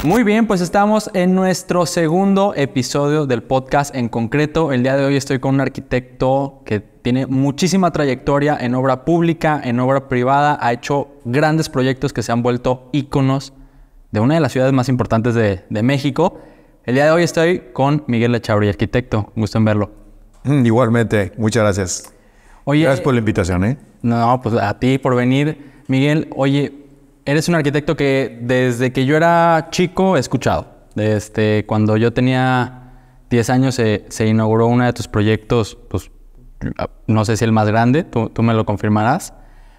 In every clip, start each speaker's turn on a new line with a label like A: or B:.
A: Muy bien, pues estamos en nuestro segundo episodio del podcast. En concreto, el día de hoy estoy con un arquitecto que tiene muchísima trayectoria en obra pública, en obra privada. Ha hecho grandes proyectos que se han vuelto íconos de una de las ciudades más importantes de México. El día de hoy estoy con Miguel Echauri, arquitecto. Gusto en verlo.
B: Igualmente, muchas gracias.
A: Oye,
B: gracias por la invitación, ¿eh?
A: No, pues a ti por venir. Miguel, oye, eres un arquitecto que desde que yo era chico he escuchado. Desde cuando yo tenía 10 años se inauguró uno de tus proyectos, pues no sé si el más grande, tú me lo confirmarás.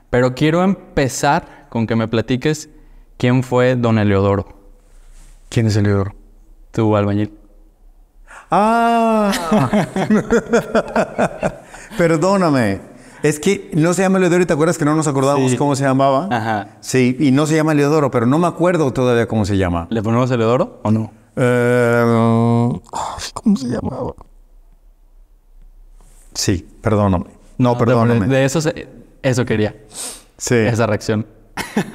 A: Pero quiero empezar con que me platiques quién fue don Heliodoro.
B: ¿Quién es Heliodoro?
A: Tu albañil.
B: ¡Ah! Perdóname. Es que no se llama Heliodoro y te acuerdas que no nos acordábamos cómo se llamaba.
A: Ajá.
B: Sí, y no se llama Heliodoro, pero no me acuerdo todavía cómo se llama.
A: ¿Le ponemos Heliodoro o no?
B: ¿Cómo se llamaba? Sí, perdóname. No, perdóname.
A: De eso quería.
B: Sí.
A: Esa reacción.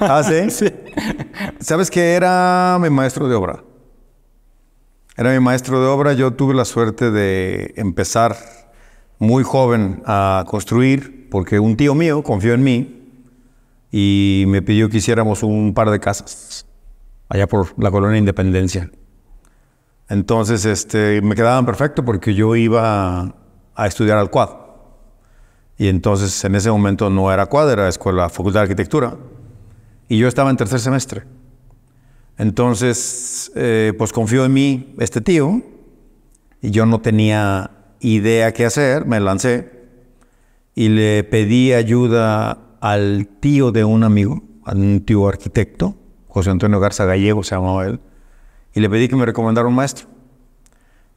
B: ¿Ah, sí?
A: Sí.
B: ¿Sabes qué? Era mi maestro de obra. Era mi maestro de obra. Yo tuve la suerte de empezar muy joven a construir porque un tío mío confió en mí y me pidió que hiciéramos un par de casas allá por la colonia Independencia. Entonces me quedaban perfecto porque yo iba a estudiar al CUAD. Y entonces en ese momento no era CUAD, era Facultad de Arquitectura. Y yo estaba en tercer semestre. Entonces, pues confió en mí este tío y yo no tenía idea qué hacer, me lancé y le pedí ayuda al tío de un amigo, a un tío arquitecto, José Antonio Garza Gallego se llamaba él, y le pedí que me recomendara un maestro.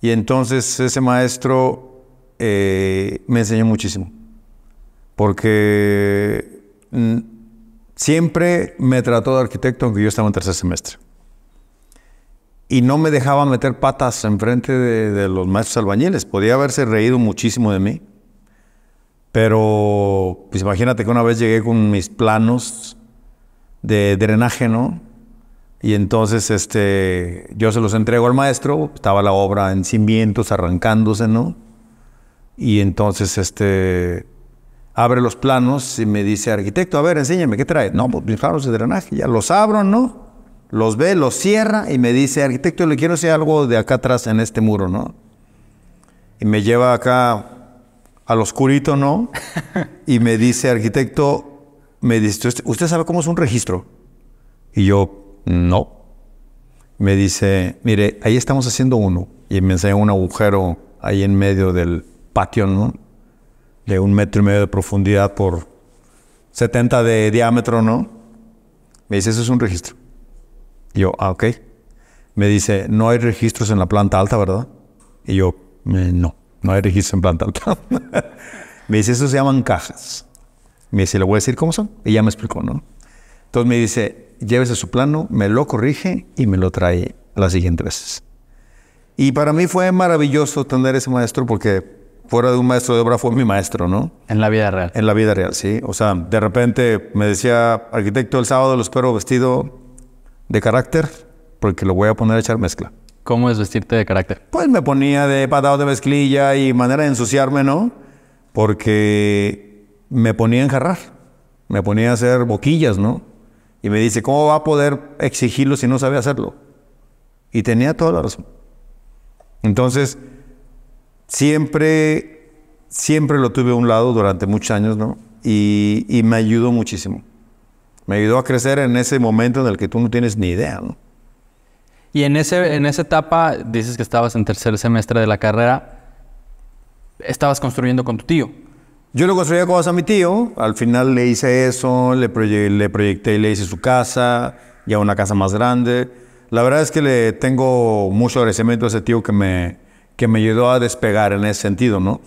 B: Y entonces ese maestro me enseñó muchísimo, porque siempre me trató de arquitecto aunque yo estaba en tercer semestre. Y no me dejaba meter patas enfrente de los maestros albañiles. Podía haberse reído muchísimo de mí. Pero, pues imagínate que una vez llegué con mis planos de drenaje, ¿no? Y entonces yo se los entrego al maestro. Estaba la obra en cimientos, arrancándose, ¿no? Y entonces abre los planos y me dice, arquitecto, a ver, enséñame, ¿qué trae? No, pues mis planos de drenaje. Ya los abro, ¿no? Los ve, los cierra y me dice, arquitecto, le quiero hacer algo de acá atrás en este muro, ¿no? Y me lleva acá al oscurito, ¿no? Y me dice, arquitecto, me dice, ¿usted sabe cómo es un registro? Y yo, no. Me dice, mire, ahí estamos haciendo uno. Y me enseña un agujero ahí en medio del patio, ¿no? De 1,5 metros de profundidad por 70 de diámetro, ¿no? Me dice, eso es un registro. Y yo, ok. Me dice, no hay registros en la planta alta, ¿verdad? Y yo, no hay registros en planta alta. Me dice, esos se llaman cajas. Me dice, le voy a decir cómo son. Y ya me explicó, ¿no? Entonces me dice, llévese su plano, me lo corrige y me lo trae las siguientes veces. Y para mí fue maravilloso tener ese maestro porque fuera de un maestro de obra fue mi maestro, ¿no?
A: En la vida real.
B: En la vida real, sí. O sea, de repente me decía, arquitecto, el sábado lo espero vestido de carácter, porque lo voy a poner a echar mezcla.
A: ¿Cómo es vestirte de carácter?
B: Pues me ponía de patado de mezclilla y manera de ensuciarme, ¿no? Porque me ponía a enjarrar, me ponía a hacer boquillas, ¿no? Y me dice, ¿cómo va a poder exigirlo si no sabe hacerlo? Y tenía toda la razón. Entonces, siempre lo tuve a un lado durante muchos años, ¿no? Y me ayudó muchísimo. Me ayudó a crecer en ese momento en el que tú no tienes ni idea, ¿no?
A: Y en esa etapa, dices que estabas en tercer semestre de la carrera, estabas construyendo con tu tío.
B: Yo le construía cosas a mi tío, al final le hice eso, le proyecté y le hice su casa, ya una casa más grande. La verdad es que le tengo mucho agradecimiento a ese tío que me ayudó a despegar en ese sentido, ¿no?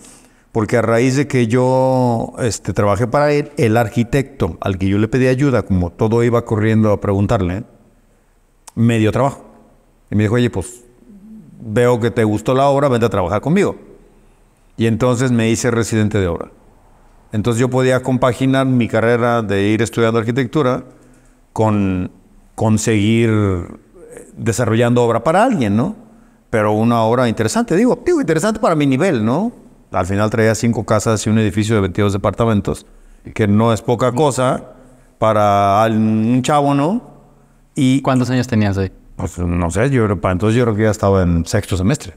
B: Porque a raíz de que yo trabajé para él, el arquitecto al que yo le pedí ayuda, como todo iba corriendo a preguntarle, me dio trabajo. Y me dijo, oye, pues veo que te gustó la obra, vente a trabajar conmigo. Y entonces me hice residente de obra. Entonces yo podía compaginar mi carrera de ir estudiando arquitectura con conseguir desarrollando obra para alguien, ¿no? Pero una obra interesante, digo interesante para mi nivel, ¿no? Al final traía 5 casas y un edificio de 22 departamentos, que no es poca cosa para un chavo, ¿no? Y
A: ¿Cuántos años tenías ahí?
B: pues no sé, para entonces yo creo que ya estaba en sexto semestre,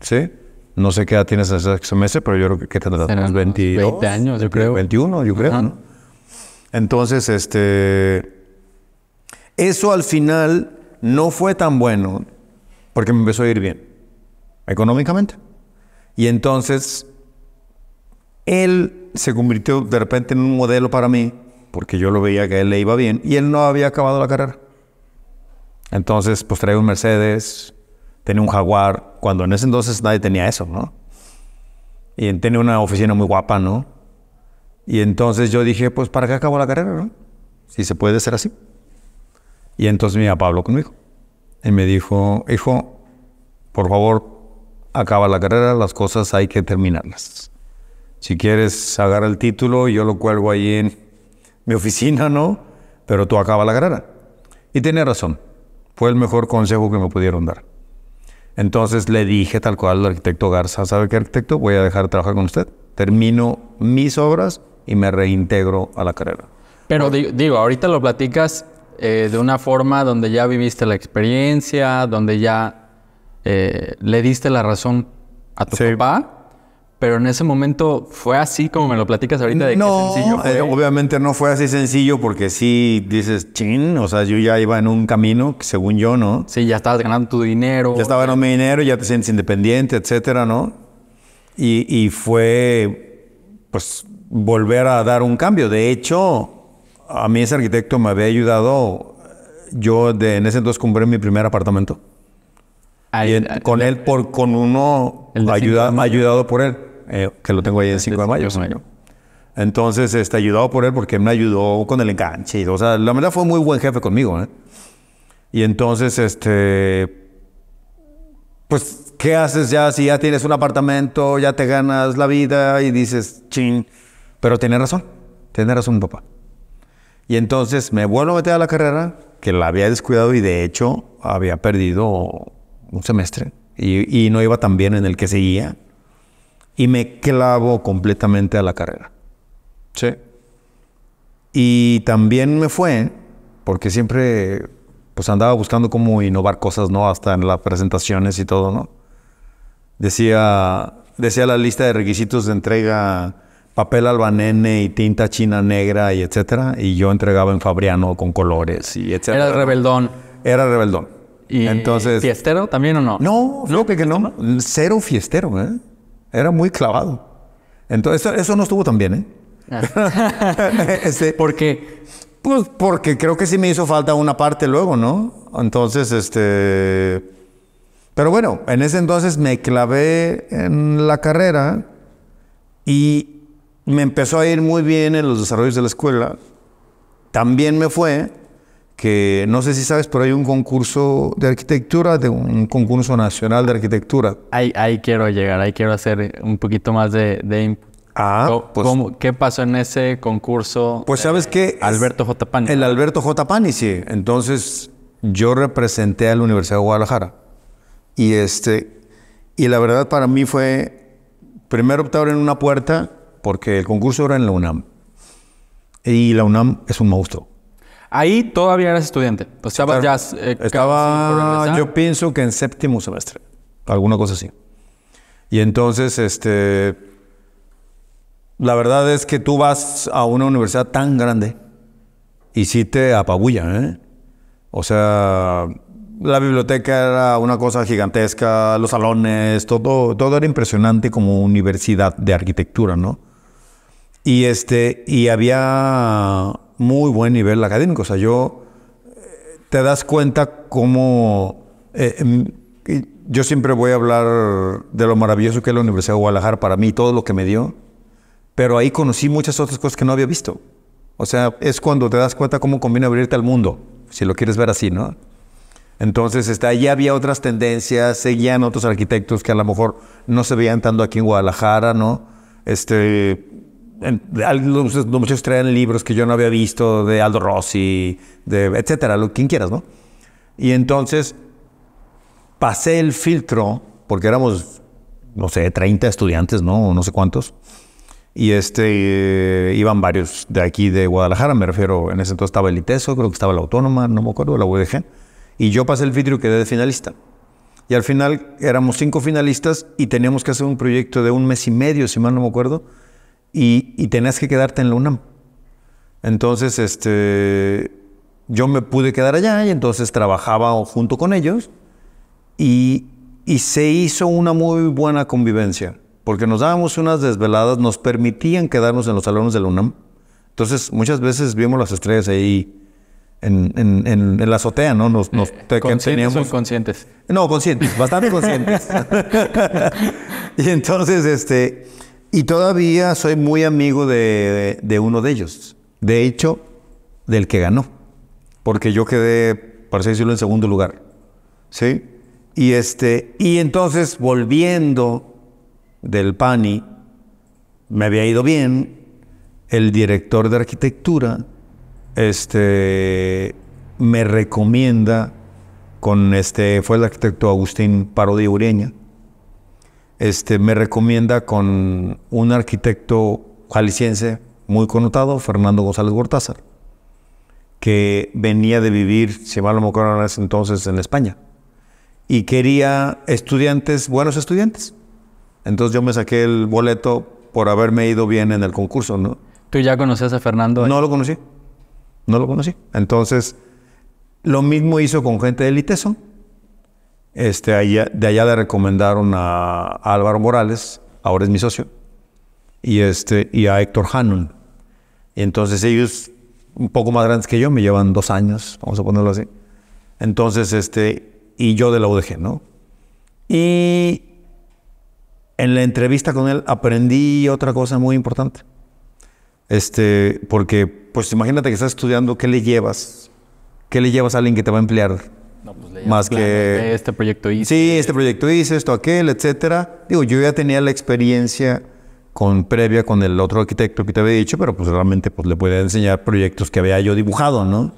B: ¿sí? No sé qué edad tienes en sexto semestre, pero yo creo que tendrás unos 22,
A: 20 años, yo creo.
B: 21, yo creo, ¿no? Entonces, eso al final no fue tan bueno porque me empezó a ir bien económicamente. Y entonces, él se convirtió de repente en un modelo para mí porque yo lo veía que a él le iba bien y él no había acabado la carrera. Entonces, pues traía un Mercedes, tenía un Jaguar, cuando en ese entonces nadie tenía eso, ¿no? Y tenía una oficina muy guapa, ¿no? Y entonces yo dije, pues, ¿para qué acabo la carrera, no? Si se puede ser así. Y entonces mi papá habló conmigo. Y me dijo, hijo, por favor, acaba la carrera, las cosas hay que terminarlas. Si quieres, agarra el título, yo lo cuelgo ahí en mi oficina, ¿no? Pero tú acaba la carrera. Y tenía razón. Fue el mejor consejo que me pudieron dar. Entonces le dije tal cual al arquitecto Garza, ¿sabe qué, arquitecto? Voy a dejar de trabajar con usted. Termino mis obras y me reintegro a la carrera.
A: Pero digo, ahorita lo platicas de una forma donde ya viviste la experiencia, donde ya le diste la razón a tu papá. Pero en ese momento fue así como me lo platicas ahorita de
B: no,
A: qué sencillo fue.
B: Obviamente no fue así sencillo porque sí dices, chin, o sea, yo ya iba en un camino, según yo, ¿no?
A: Sí, ya estabas ganando tu dinero.
B: Ya estaba ganando mi dinero, ya te sientes independiente, etcétera, ¿no? Y fue, pues, volver a dar un cambio. De hecho, a mí ese arquitecto me había ayudado. Yo en ese entonces compré mi primer apartamento. Con él, con uno ayudado por él. Que lo tengo ahí en 5 de mayo. Entonces, ayudado por él porque él me ayudó con el enganche. O sea, la verdad fue muy buen jefe conmigo, ¿eh? Y entonces, pues, ¿qué haces ya si ya tienes un apartamento, ya te ganas la vida y dices, chin? Pero tiene razón mi papá. Y entonces me vuelvo a meter a la carrera, que la había descuidado y de hecho había perdido un semestre y no iba tan bien en el que seguía. Y me clavo completamente a la carrera. Sí. Y también me fue, porque siempre pues andaba buscando cómo innovar cosas, ¿no? Hasta en las presentaciones y todo, ¿no? Decía la lista de requisitos de entrega papel albanene y tinta china negra y etcétera. Y yo entregaba en Fabriano con colores y etcétera.
A: Era rebeldón.
B: Era rebeldón.
A: ¿Y
B: entonces,
A: fiestero también o no?
B: No, fíjate que no. Cero fiestero, ¿eh? Era muy clavado. Entonces, eso no estuvo tan bien, ¿eh?
A: ¿Por qué?
B: Pues porque creo que sí me hizo falta una parte luego, ¿no? Entonces, pero bueno, en ese entonces me clavé en la carrera y me empezó a ir muy bien en los desarrollos de la escuela. También me fue que, no sé si sabes, pero hay un concurso de arquitectura, un concurso nacional de arquitectura.
A: Ahí quiero llegar, ahí quiero hacer un poquito más de input. ¿Qué pasó en ese concurso?
B: Pues sabes que
A: Alberto J. Pani.
B: El Alberto J. Pani, sí. Entonces yo representé a la Universidad de Guadalajara y la verdad para mí fue primero optar en una puerta porque el concurso era en la UNAM y la UNAM es un monstruo.
A: Ahí todavía eras estudiante. O sea,
B: claro,
A: ya
B: estaba, yo pienso que en séptimo semestre, alguna cosa así. Y entonces, la verdad es que tú vas a una universidad tan grande y sí te apabulla, ¿eh? O sea, la biblioteca era una cosa gigantesca, los salones, todo era impresionante como universidad de arquitectura, ¿no? Y había muy buen nivel académico. O sea, te das cuenta cómo yo siempre voy a hablar de lo maravilloso que es la Universidad de Guadalajara para mí, todo lo que me dio, pero ahí conocí muchas otras cosas que no había visto. O sea, es cuando te das cuenta cómo conviene abrirte al mundo, si lo quieres ver así, ¿no? Entonces, allí había otras tendencias, seguían otros arquitectos que a lo mejor no se veían tanto aquí en Guadalajara, ¿no? Los muchachos traían libros que yo no había visto, de Aldo Rossi, etcétera, quien quieras, ¿no? Y entonces, pasé el filtro, porque éramos, no sé, 30 estudiantes, ¿no? No sé cuántos. Y iban varios de aquí de Guadalajara, me refiero, en ese entonces estaba el ITESO, creo que estaba la Autónoma, no me acuerdo, la UDG. Y yo pasé el filtro y quedé de finalista. Y al final éramos 5 finalistas y teníamos que hacer un proyecto de 1 mes y medio, si mal no me acuerdo, y tenías que quedarte en la UNAM. Entonces, yo me pude quedar allá y entonces trabajaba junto con ellos y se hizo una muy buena convivencia, porque nos dábamos unas desveladas, nos permitían quedarnos en los salones de la UNAM. Entonces, muchas veces vimos las estrellas ahí en la azotea, ¿no?
A: ¿Conscientes o inconscientes?
B: No, conscientes, bastante conscientes. Y entonces, y todavía soy muy amigo de uno de ellos. De hecho, del que ganó. Porque yo quedé, para así decirlo, en segundo lugar. ¿Sí? Y entonces, volviendo del PANI, me había ido bien. El director de arquitectura me recomienda fue el arquitecto Agustín Parodi Ureña, me recomienda con un arquitecto jalisciense muy connotado, Fernando González Gortázar, que venía de vivir, si mal no me acuerdo en ese entonces, en España, y quería buenos estudiantes. Entonces yo me saqué el boleto por haberme ido bien en el concurso, ¿no?
A: ¿Tú ya conocías a Fernando?
B: No lo conocí. Entonces, lo mismo hizo con gente del ITESO. De allá le recomendaron a Álvaro Morales, ahora es mi socio, y a Héctor Hannon. Y entonces ellos, un poco más grandes que yo, me llevan 2 años, vamos a ponerlo así. Entonces, y yo de la UDG, ¿no? Y en la entrevista con él aprendí otra cosa muy importante. Porque, pues imagínate que estás estudiando, ¿qué le llevas? ¿Qué le llevas a alguien que te va a emplear?
A: No, pues
B: más que
A: este proyecto hice.
B: Sí, este proyecto hice, esto, aquel, etcétera. Digo, yo ya tenía la experiencia previa con el otro arquitecto que te había dicho, pero pues realmente pues le podía enseñar proyectos que había yo dibujado, ¿no?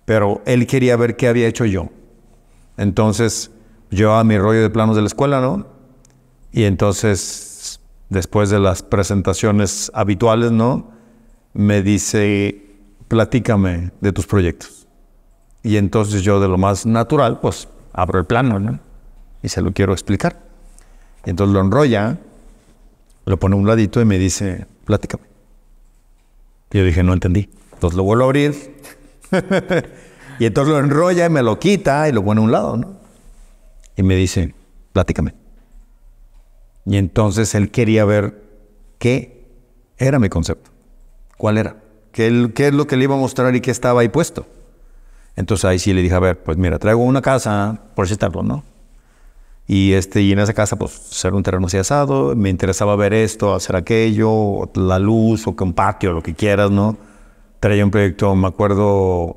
B: Pero él quería ver qué había hecho yo. Entonces, yo a mi rollo de planos de la escuela, ¿no? Y entonces, después de las presentaciones habituales, ¿no? Me dice, platícame de tus proyectos. Y entonces yo, de lo más natural, pues abro el plano, ¿no? Y se lo quiero explicar. Y entonces lo enrolla, lo pone a un ladito y me dice, platícame. Y yo dije, no entendí. Entonces lo vuelvo a abrir. Y entonces lo enrolla y me lo quita y lo pone a un lado, ¿no? Y me dice, platícame. Y entonces él quería ver qué era mi concepto. ¿Cuál era? ¿Qué es lo que le iba a mostrar y qué estaba ahí puesto? Entonces ahí sí le dije, a ver, pues mira, traigo una casa, por citarlo, ¿no? Y en esa casa, pues, ser un terreno así asado, me interesaba ver esto, hacer aquello, la luz, o que un patio, lo que quieras, ¿no? Traía un proyecto, me acuerdo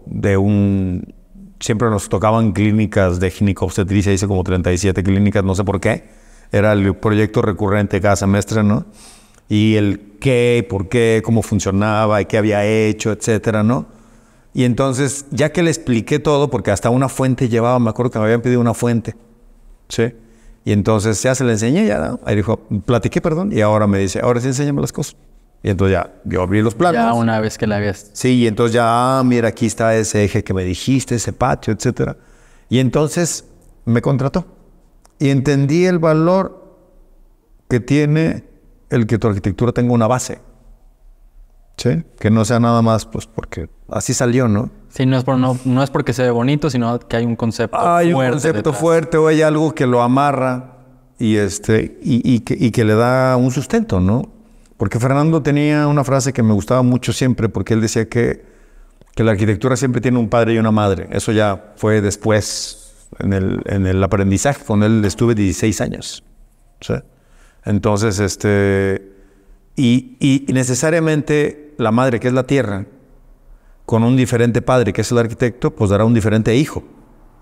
B: siempre nos tocaban clínicas de ginecobstetricia, hice como 37 clínicas, no sé por qué. Era el proyecto recurrente cada semestre, ¿no? Y el qué, por qué, cómo funcionaba, y qué había hecho, etcétera, ¿no? Y entonces, ya que le expliqué todo, porque hasta una fuente llevaba, me acuerdo que me habían pedido una fuente, ¿sí? Y entonces ya se le enseñé, ya, ¿no? Ahí dijo, platiqué, perdón, y ahora me dice, ahora sí enséñame las cosas. Y entonces ya, yo abrí los planos.
A: Ya una vez que la habías...
B: Sí, y entonces ya, mira, aquí está ese eje que me dijiste, ese patio, etcétera. Y entonces me contrató. Y entendí el valor que tiene el que tu arquitectura tenga una base. ¿Sí? Que no sea nada más, pues, porque así salió, ¿no?
A: Sí, no es porque se ve bonito, sino que hay un concepto fuerte.
B: Hay un concepto fuerte o hay algo que lo amarra y que le da un sustento, ¿no? Porque Fernando tenía una frase que me gustaba mucho siempre, porque él decía que la arquitectura siempre tiene un padre y una madre. Eso ya fue después en el aprendizaje. Con él estuve 16 años. ¿Sí? Entonces, y necesariamente la madre, que es la tierra, con un diferente padre, que es el arquitecto, pues dará un diferente hijo.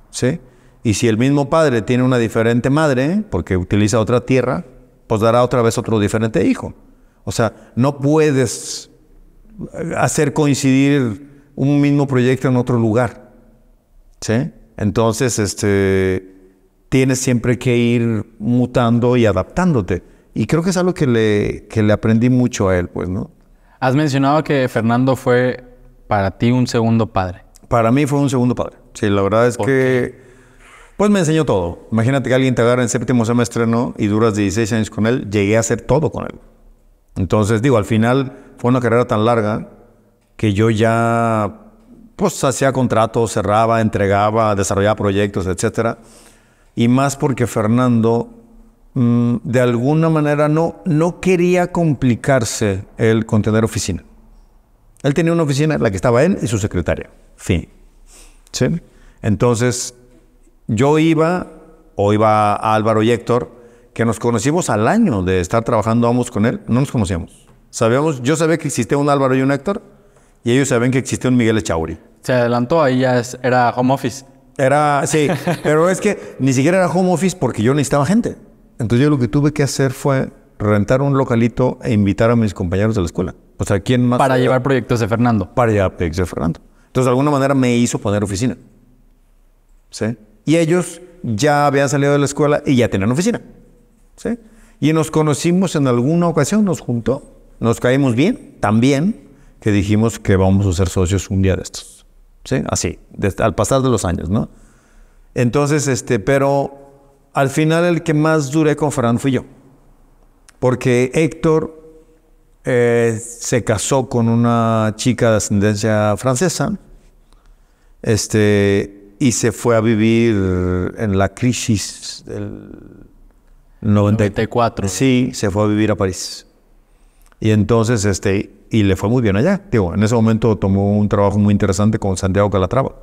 B: ¿Sí? Y si el mismo padre tiene una diferente madre, porque utiliza otra tierra, pues dará otra vez otro diferente hijo. O sea, no puedes hacer coincidir un mismo proyecto en otro lugar. ¿Sí? Entonces, tienes siempre que ir mutando y adaptándote. Y creo que es algo que le aprendí mucho a él, pues, ¿no?
A: Has mencionado que Fernando fue para ti un segundo padre.
B: Para mí fue un segundo padre. Sí, la verdad es que pues me enseñó todo. Imagínate que alguien te agarra en séptimo semestre, ¿no? Y duras 16 años con él. Llegué a hacer todo con él. Entonces, digo, al final fue una carrera tan larga que yo ya pues hacía contratos, cerraba, entregaba, desarrollaba proyectos, etcétera. Y más porque Fernando de alguna manera no quería complicarse él con tener oficina. Él tenía una oficina en la que estaba él y su secretaria. Fin. ¿Sí? Entonces, yo iba a Álvaro y Héctor, que nos conocimos al año de estar trabajando ambos con él. No nos conocíamos. Yo sabía que existía un Álvaro y un Héctor, y ellos sabían que existía un Miguel Echauri.
A: Se adelantó, ahí ya era home office.
B: Sí, pero es que ni siquiera era home office porque yo necesitaba gente. Entonces yo lo que tuve que hacer fue rentar un localito e invitar a mis compañeros de la escuela. O sea, ¿quién más?
A: Para llevar proyectos de Fernando.
B: Para llevar proyectos de Fernando. Entonces, de alguna manera me hizo poner oficina. ¿Sí? Y ellos ya habían salido de la escuela y ya tenían oficina. ¿Sí? Y nos conocimos en alguna ocasión, nos juntó. Nos caímos bien, tan bien, que dijimos que vamos a ser socios un día de estos. ¿Sí? Así, al pasar de los años, ¿no? Entonces, pero al final el que más duré con Fernando fui yo. Porque Héctor se casó con una chica de ascendencia francesa, y se fue a vivir en la crisis del
A: 94.
B: Sí, se fue a vivir a París. Y entonces, y le fue muy bien allá. Digo, en ese momento tomó un trabajo muy interesante con Santiago Calatrava.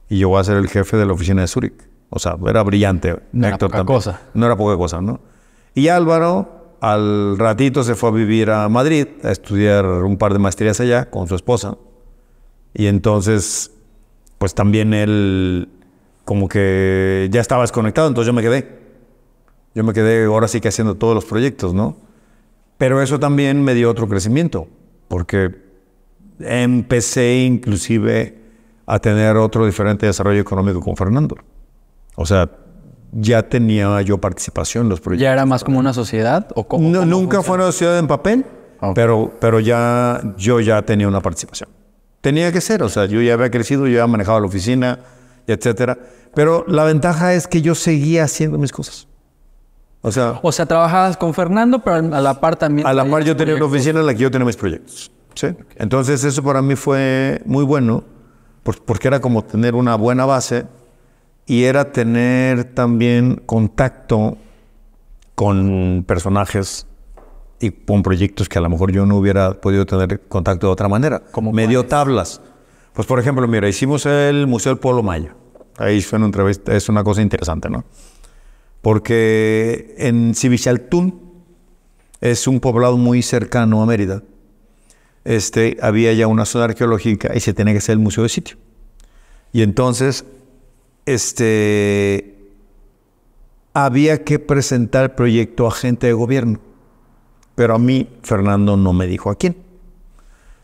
B: Y llegó a ser el jefe de la oficina de Zúrich. O sea, era brillante.
A: No era poca cosa.
B: No era poca cosa, ¿no? Y Álvaro, al ratito, se fue a vivir a Madrid, a estudiar un par de maestrías allá con su esposa. Y entonces, pues también él como que ya estaba desconectado, entonces yo me quedé. Yo me quedé ahora sí que haciendo todos los proyectos, ¿no? Pero eso también me dio otro crecimiento, porque empecé inclusive a tener otro diferente desarrollo económico con Fernando. O sea, ya tenía yo participación en los proyectos.
A: ¿Ya era más como una sociedad? ¿O cómo,
B: no,
A: cómo
B: nunca fue una sociedad en papel, pero yo ya tenía una participación. Tenía que ser, o sea, yo ya había crecido, yo ya manejaba la oficina, etcétera. Pero la ventaja es que yo seguía haciendo mis cosas. O sea,
A: trabajabas con Fernando, pero a la par también...
B: A la par yo tenía una oficina en la que yo tenía mis proyectos. ¿Sí? Okay. Entonces eso para mí fue muy bueno, porque era como tener una buena base y era tener también contacto con personajes y con proyectos que a lo mejor yo no hubiera podido tener contacto de otra manera.
A: ¿Cómo
B: me dio tablas. Pues por ejemplo, mira, hicimos el Museo del Pueblo Maya. Ahí fue una entrevista, es una cosa interesante, ¿no? Porque en Cibichaltún es un poblado muy cercano a Mérida. Había ya una zona arqueológica y se tenía que hacer el museo de sitio. Y entonces, había que presentar el proyecto a gente de gobierno. Pero a mí, Fernando no me dijo a quién.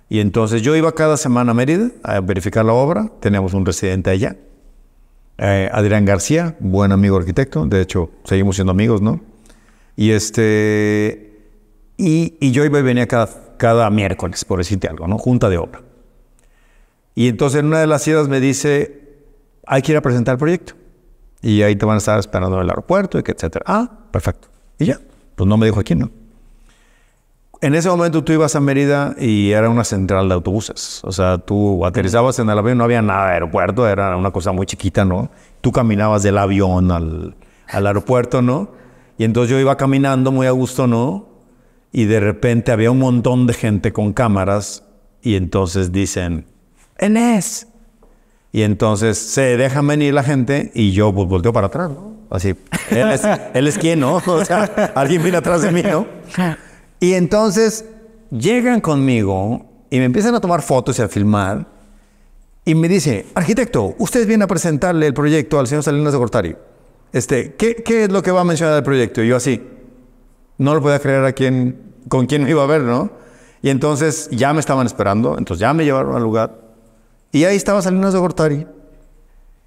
B: Y entonces yo iba cada semana a Mérida a verificar la obra. Teníamos un residente allá. Adrián García, buen amigo arquitecto, de hecho seguimos siendo amigos, ¿no? Y yo iba y venía cada miércoles, por decirte algo, ¿no? Junta de obra. Y entonces en una de las idas me dice, hay que ir a presentar el proyecto. Y ahí te van a estar esperando en el aeropuerto, etcétera. Ah, perfecto. Y ya, pues no me dijo a quién, ¿no? En ese momento tú ibas a Mérida y era una central de autobuses. O sea, tú aterrizabas en el avión, no había nada de aeropuerto, era una cosa muy chiquita, ¿no? Tú caminabas del avión al aeropuerto, ¿no? Y entonces yo iba caminando muy a gusto, ¿no? Y de repente había un montón de gente con cámaras y entonces dicen, ¡Enes! Y entonces se dejan venir la gente y yo pues volteo para atrás, ¿no? Así, él es quién, ¿no? O sea, alguien viene atrás de mí, ¿no? Y entonces llegan conmigo y me empiezan a tomar fotos y a filmar. Y me dice, arquitecto, usted viene a presentarle el proyecto al señor Salinas de Gortari. ¿Qué es lo que va a mencionar del proyecto? Y yo así, no lo podía creer con quién me iba a ver, ¿no? Y entonces ya me estaban esperando, entonces ya me llevaron al lugar. Y ahí estaba Salinas de Gortari.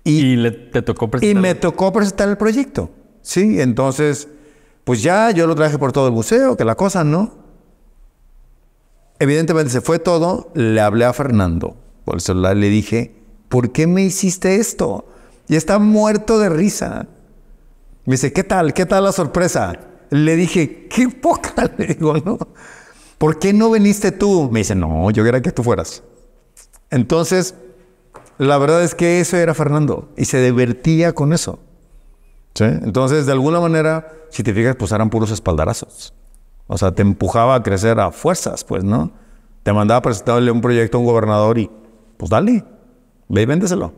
A: ¿Y te tocó presentar?
B: Y me tocó presentar el proyecto. Sí, entonces, pues ya yo lo traje por todo el museo, que la cosa, ¿no? Evidentemente se fue todo, le hablé a Fernando por el celular, le dije, ¿por qué me hiciste esto? Y está muerto de risa. Me dice, ¿qué tal? ¿Qué tal la sorpresa? Le dije, qué poca, le digo, ¿no? ¿Por qué no viniste tú? Me dice, no, yo quería que tú fueras. Entonces, la verdad es que eso era Fernando y se divertía con eso. ¿Sí? Entonces, de alguna manera, si te fijas, pues eran puros espaldarazos. O sea, te empujaba a crecer a fuerzas, pues, ¿no? Te mandaba a presentarle un proyecto a un gobernador y, pues, dale, ve y véndeselo.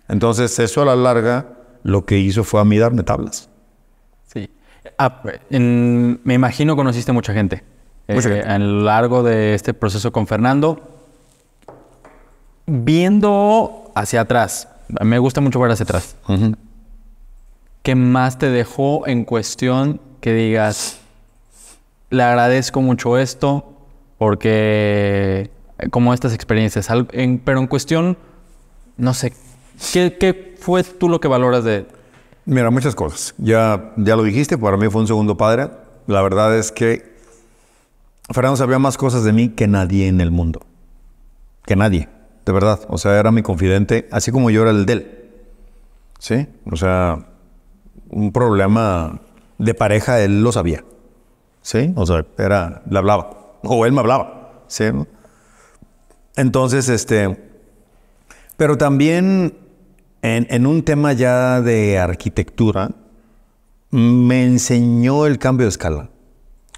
B: Entonces, eso a la larga, lo que hizo fue a mí darme tablas.
A: Sí. Me imagino conociste mucha gente.
B: Mucha gente.
A: A lo largo de este proceso con Fernando. Viendo hacia atrás, me gusta mucho ver hacia atrás.
B: Uh-huh.
A: ¿Qué más te dejó en cuestión que digas, le agradezco mucho esto porque como estas experiencias, pero en cuestión, no sé, ¿qué fue tú lo que valoras de...?
B: Mira, muchas cosas. Ya lo dijiste, para mí fue un segundo padre. La verdad es que Fernando sabía más cosas de mí que nadie en el mundo. Que nadie, de verdad. O sea, era mi confidente, así como yo era el de él. ¿Sí? O sea, un problema de pareja, él lo sabía. ¿Sí? O sea, le hablaba. O él me hablaba. ¿Sí? Entonces, pero también en un tema ya de arquitectura, me enseñó el cambio de escala.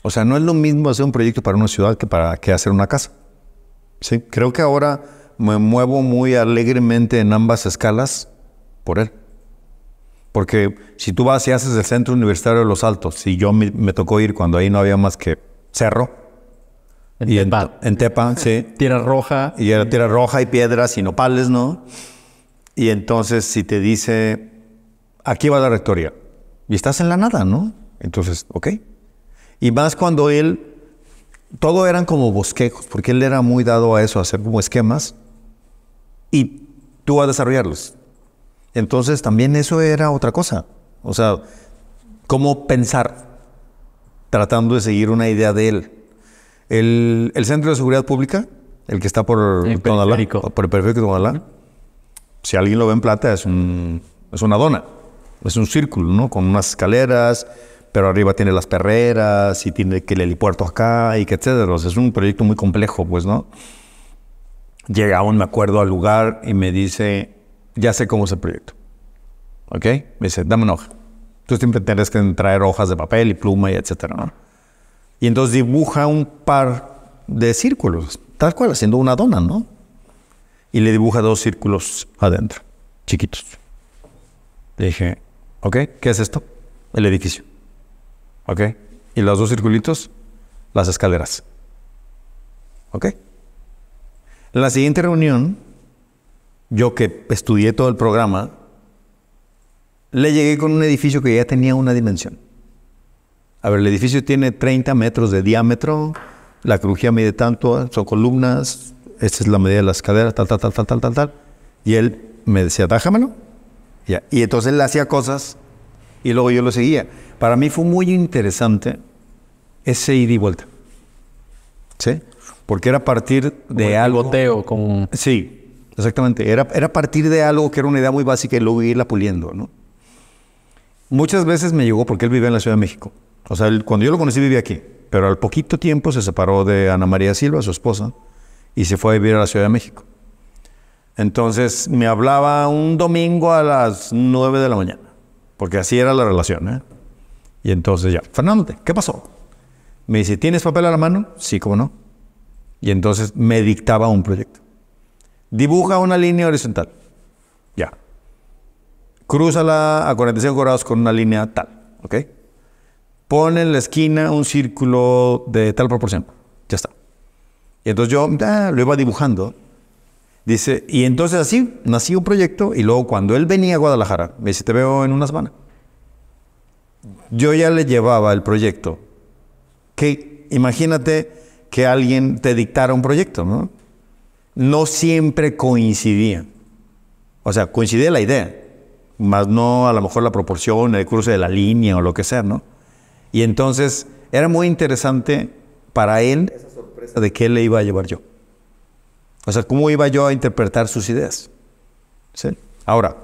B: O sea, no es lo mismo hacer un proyecto para una ciudad que hacer una casa. ¿Sí? Creo que ahora me muevo muy alegremente en ambas escalas por él. Porque si tú vas y haces el Centro Universitario de Los Altos, y yo me tocó ir cuando ahí no había más que cerro. En Tepa, sí.
A: Tierra roja.
B: Y era tierra roja y piedras y nopales, ¿no? Y entonces si te dice, aquí va la rectoría. Y estás en la nada, ¿no? Entonces, ok. Y más cuando todo eran como bosquejos, porque él era muy dado a eso, a hacer como esquemas. Y tú a desarrollarlos. Entonces también eso era otra cosa. O sea, cómo pensar tratando de seguir una idea de él. El Centro de Seguridad Pública, el que está por Tonalá, por el periférico de Tonalá, si alguien lo ve en plata, es una dona. Es un círculo, ¿no? Con unas escaleras, pero arriba tiene las perreras y tiene que el helipuerto acá y que etcétera. O sea, es un proyecto muy complejo, pues, ¿no? Llega aún, me acuerdo, al lugar y me dice, ya sé cómo es el proyecto. ¿Ok? Me dice, dame una hoja. Tú siempre tienes que traer hojas de papel y pluma y etcétera, ¿no? Y entonces dibuja un par de círculos, tal cual, haciendo una dona, ¿no? Y le dibuja 2 círculos adentro, chiquitos. Le dije, ¿ok? ¿Qué es esto? El edificio. ¿Ok? Y los 2 circulitos, las escaleras. ¿Ok? En la siguiente reunión, yo que estudié todo el programa, le llegué con un edificio que ya tenía una dimensión. A ver, el edificio tiene 30 metros de diámetro, la crujía mide tanto, son columnas, esta es la medida de las escaleras, tal. Y él me decía, dájamelo. Ya. Y entonces él hacía cosas y luego yo lo seguía. Para mí fue muy interesante ese ida y vuelta. ¿Sí? Porque era a partir de algo...
A: Boteo, como...
B: Sí, exactamente. Era a partir de algo que era una idea muy básica y luego irla puliendo, ¿no? Muchas veces me llegó porque él vivía en la Ciudad de México. O sea, cuando yo lo conocí vivía aquí. Pero al poquito tiempo se separó de Ana María Silva, su esposa, y se fue a vivir a la Ciudad de México. Entonces me hablaba un domingo a las 9 de la mañana. Porque así era la relación, ¿eh? Y entonces ya, Fernando, ¿qué pasó? Me dice, ¿tienes papel a la mano? Sí, ¿cómo no? Y entonces me dictaba un proyecto. Dibuja una línea horizontal. Ya. Crúzala a 45 grados con una línea tal. ¿Ok? Pone en la esquina un círculo de tal proporción. Ya está. Y entonces yo lo iba dibujando. Dice, y entonces así nació un proyecto. Y luego cuando él venía a Guadalajara, me dice, te veo en una semana. Yo ya le llevaba el proyecto. Que imagínate que alguien te dictara un proyecto, ¿no? No siempre coincidía. O sea, coincidía la idea, más no a lo mejor la proporción, el cruce de la línea o lo que sea, ¿no? Y entonces era muy interesante para él esa sorpresa de qué le iba a llevar yo. O sea, cómo iba yo a interpretar sus ideas. ¿Sí? Ahora,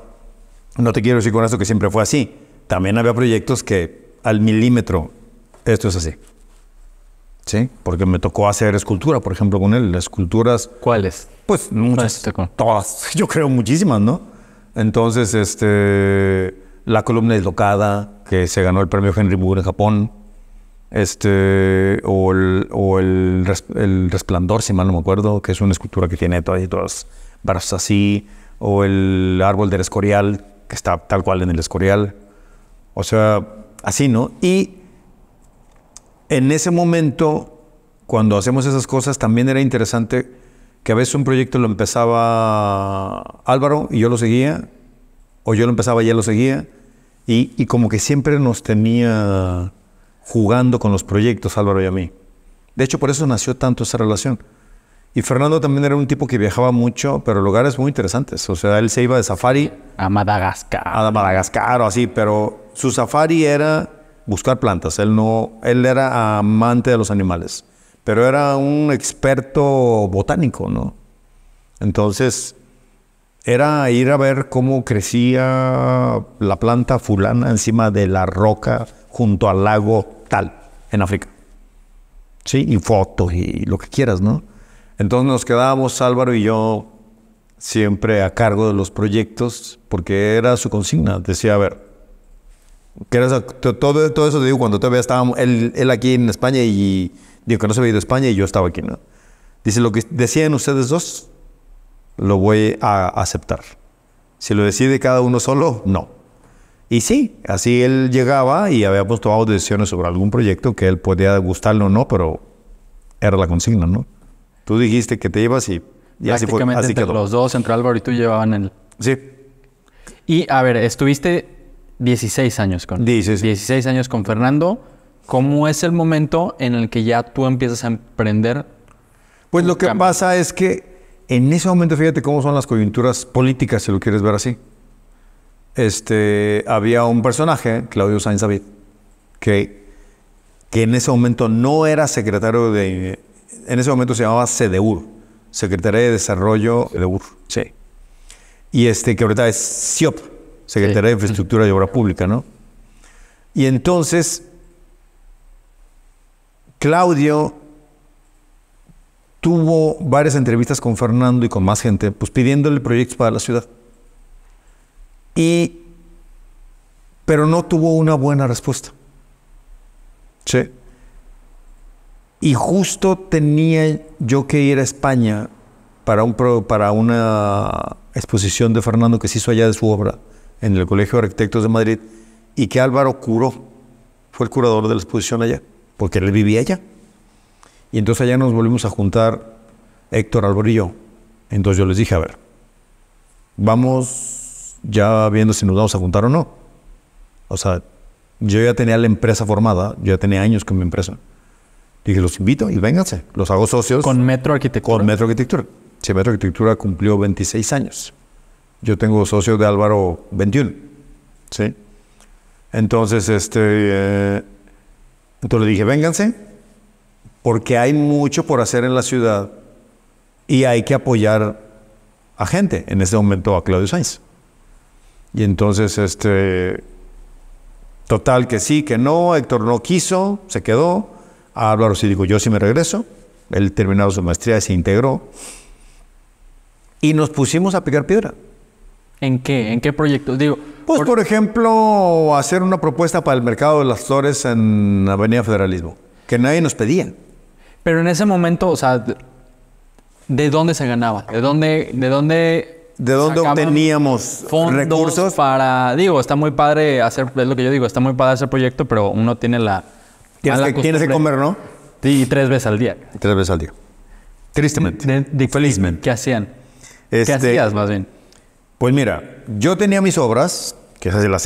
B: no te quiero decir con esto que siempre fue así. También había proyectos que al milímetro, esto es así. ¿Sí? Porque me tocó hacer escultura, por ejemplo, con él. Esculturas.
A: ¿Cuáles?
B: Pues muchas. Todas. Yo creo muchísimas, ¿no? Entonces, la columna dislocada, que se ganó el premio Henry Moore en Japón. O el resplandor, si mal no me acuerdo, que es una escultura que tiene todas brazos así. O el árbol del Escorial, que está tal cual en el Escorial. O sea, así, ¿no? Y en ese momento, cuando hacemos esas cosas, también era interesante que a veces un proyecto lo empezaba Álvaro y yo lo seguía, o yo lo empezaba y él lo seguía, y como que siempre nos tenía jugando con los proyectos, Álvaro y a mí. De hecho, por eso nació tanto esa relación. Y Fernando también era un tipo que viajaba mucho, pero lugares muy interesantes. O sea, él se iba de safari
A: A Madagascar.
B: a Madagascar o así, pero su safari era buscar plantas. Él era amante de los animales, pero era un experto botánico, ¿no? Entonces, era ir a ver cómo crecía la planta fulana encima de la roca junto al lago tal, en África. Sí, y fotos y lo que quieras, ¿no? Entonces nos quedábamos, Álvaro y yo, siempre a cargo de los proyectos, porque era su consigna. Decía, a ver, todo eso digo cuando todavía estábamos, él aquí en España y digo que no se había ido a España y yo estaba aquí, ¿no? Dice, lo que decían ustedes dos, lo voy a aceptar. Si lo decide cada uno solo, no. Y sí, así él llegaba y habíamos tomado decisiones sobre algún proyecto que él podía gustarle o no, pero era la consigna, ¿no? Tú dijiste que te ibas y así fue.
A: Prácticamente
B: Así
A: entre
B: quedó.
A: los dos, entre Álvaro y tú, llevaban el...
B: Sí.
A: Y, a ver, estuviste 16 años con... 16 años con Fernando. ¿Cómo es el momento en el que ya tú empiezas a emprender?
B: Pues lo que
A: cambio.
B: pasa es que en ese momento, fíjate cómo son las coyunturas políticas, si lo quieres ver así. Había un personaje, Claudio Sainz David, que en ese momento no era secretario de... En ese momento se llamaba CDUR, Secretaría de Desarrollo de UR. Sí. Y que ahorita es SIOP, Secretaría de Infraestructura y Obra Pública, ¿no? Y entonces, Claudio tuvo varias entrevistas con Fernando y con más gente, pues pidiéndole proyectos para la ciudad. Pero no tuvo una buena respuesta. Sí. Y justo tenía yo que ir a España para una exposición de Fernando que se hizo allá de su obra en el Colegio de Arquitectos de Madrid y que Álvaro curó. Fue el curador de la exposición allá, porque él vivía allá. Y entonces allá nos volvimos a juntar Héctor, Álvaro y yo. Entonces yo les dije, a ver, vamos ya viendo si nos vamos a juntar o no. O sea, yo ya tenía la empresa formada, yo ya tenía años con mi empresa. Dije, los invito y vénganse, los hago socios.
A: ¿Con Metro Arquitectura?
B: Con Metro Arquitectura. Sí, Metro Arquitectura cumplió 26 años. Yo tengo socios de Álvaro 21. ¿Sí? Entonces, entonces le dije, vénganse, porque hay mucho por hacer en la ciudad y hay que apoyar a gente. En ese momento a Claudio Sainz. Y entonces, total que sí, que no, Héctor no quiso, se quedó. A Álvaro sí digo, yo sí me regreso. Él terminó su maestría y se integró. Y nos pusimos a picar piedra.
A: ¿En qué? ¿En qué proyectos? Digo,
B: Pues, por ejemplo, hacer una propuesta para el mercado de las flores en Avenida Federalismo, que nadie nos pedía.
A: Pero en ese momento, o sea, ¿de dónde se ganaba? ¿De dónde sacaban
B: obteníamos
A: fondos
B: recursos?
A: para... Digo, está muy padre hacer... Es lo que yo digo, está muy padre hacer proyecto, pero uno tiene la...
B: Tienes que comer, ¿no?
A: Sí, 3 veces al día.
B: 3 veces al día. Tristemente. Felizmente.
A: ¿Qué hacían? ¿Qué hacías, más bien?
B: Pues mira, yo tenía mis obras, que esas las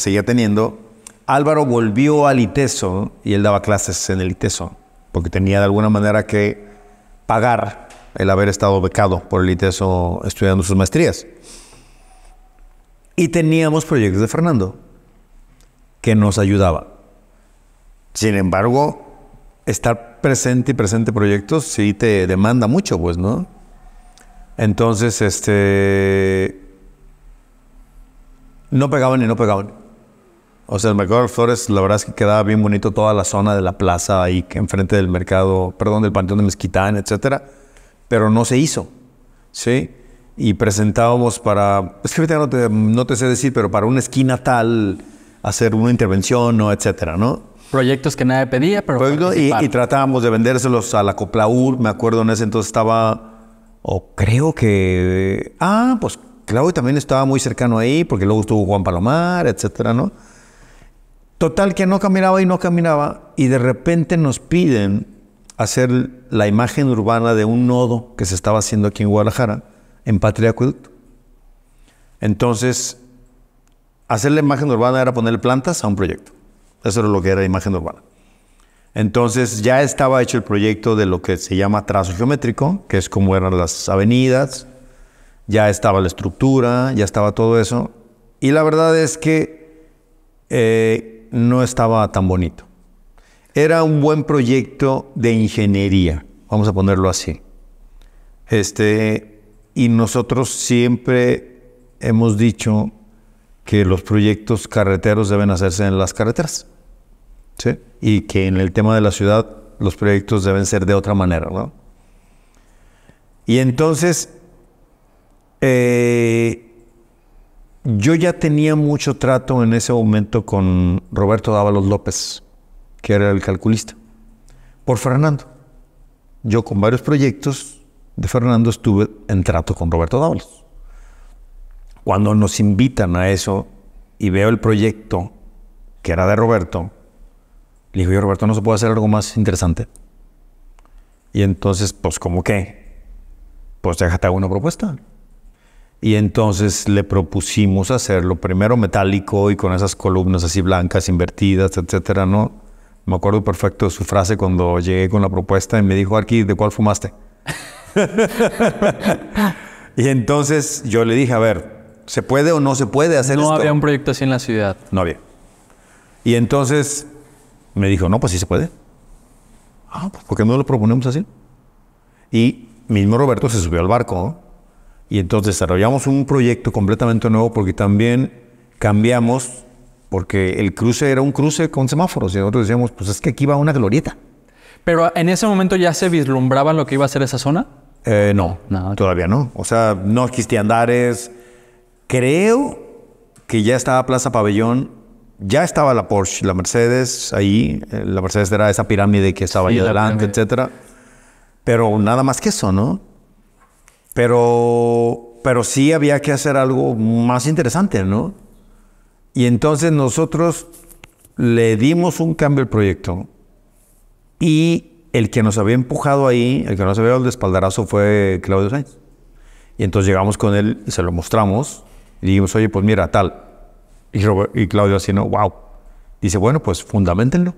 B: seguía teniendo. Álvaro volvió al ITESO y él daba clases en el ITESO, porque tenía de alguna manera que pagar el haber estado becado por el ITESO estudiando sus maestrías. Y teníamos proyectos de Fernando que nos ayudaba. Sin embargo, estar presente y presente proyectos sí te demanda mucho, pues, ¿no? Entonces, no pegaban y no pegaban. O sea, el mercado de las flores, la verdad es que quedaba bien bonito toda la zona de la plaza ahí, enfrente del mercado, perdón, del Panteón de Mezquitán, etcétera. Pero no se hizo, ¿sí? Y presentábamos para, es que ahorita no te sé decir, pero para una esquina tal, hacer una intervención, ¿no? Etcétera, ¿no?
A: Proyectos que nadie pedía, pero
B: y tratábamos de vendérselos a la Coplaur. Me acuerdo en ese entonces estaba, o creo que, pues Claudio también estaba muy cercano ahí, porque luego estuvo Juan Palomar, etcétera, ¿no? Total que no caminaba y no caminaba, y de repente nos piden hacer la imagen urbana de un nodo que se estaba haciendo aquí en Guadalajara, en Patria Acueducto. Entonces, hacer la imagen urbana era ponerle plantas a un proyecto. Eso era lo que era imagen urbana. Entonces, ya estaba hecho el proyecto de lo que se llama trazo geométrico, que es como eran las avenidas, ya estaba la estructura, ya estaba todo eso. Y la verdad es que no estaba tan bonito. Era un buen proyecto de ingeniería, vamos a ponerlo así. Y nosotros siempre hemos dicho que los proyectos carreteros deben hacerse en las carreteras, ¿sí? Y que en el tema de la ciudad los proyectos deben ser de otra manera, ¿no? Y entonces, yo ya tenía mucho trato en ese momento con Roberto Dávalos López, que era el calculista, por Fernando. Yo con varios proyectos de Fernando estuve en trato con Roberto Dávalos. Cuando nos invitan a eso y veo el proyecto que era de Roberto, le digo yo, Roberto, ¿no se puede hacer algo más interesante? Y entonces, pues, ¿cómo qué? Pues déjate hago una propuesta. Y entonces le propusimos hacerlo primero metálico y con esas columnas así blancas, invertidas, etcétera, ¿no? Me acuerdo perfecto de su frase cuando llegué con la propuesta y me dijo, Arqui, ¿de cuál fumaste? Y entonces yo le dije, a ver, ¿se puede o no se puede hacer esto?
A: No había un proyecto así en la ciudad.
B: No había. Y entonces me dijo, no, pues sí se puede. Pues ¿por qué no lo proponemos así? Y mismo Roberto se subió al barco, ¿no? Y entonces desarrollamos un proyecto completamente nuevo porque también cambiamos, porque el cruce era un cruce con semáforos y nosotros decíamos, pues es que aquí va una glorieta.
A: ¿Pero en ese momento ya se vislumbraba lo que iba a ser esa zona?
B: No, todavía no. O sea, no existían andares. Creo que ya estaba Plaza Pabellón, ya estaba la Porsche, la Mercedes ahí. La Mercedes era esa pirámide que estaba ahí adelante, etcétera. Pero nada más que eso, ¿no? Pero sí había que hacer algo más interesante, ¿no? Y entonces nosotros le dimos un cambio al proyecto. Y el que nos había empujado ahí, el que nos había dado el espaldarazo fue Claudio Sainz. Y entonces llegamos con él y se lo mostramos. Y dijimos, oye, pues mira, tal. Y Claudio así, ¿no? Wow. Dice, bueno, pues fundamentenlo.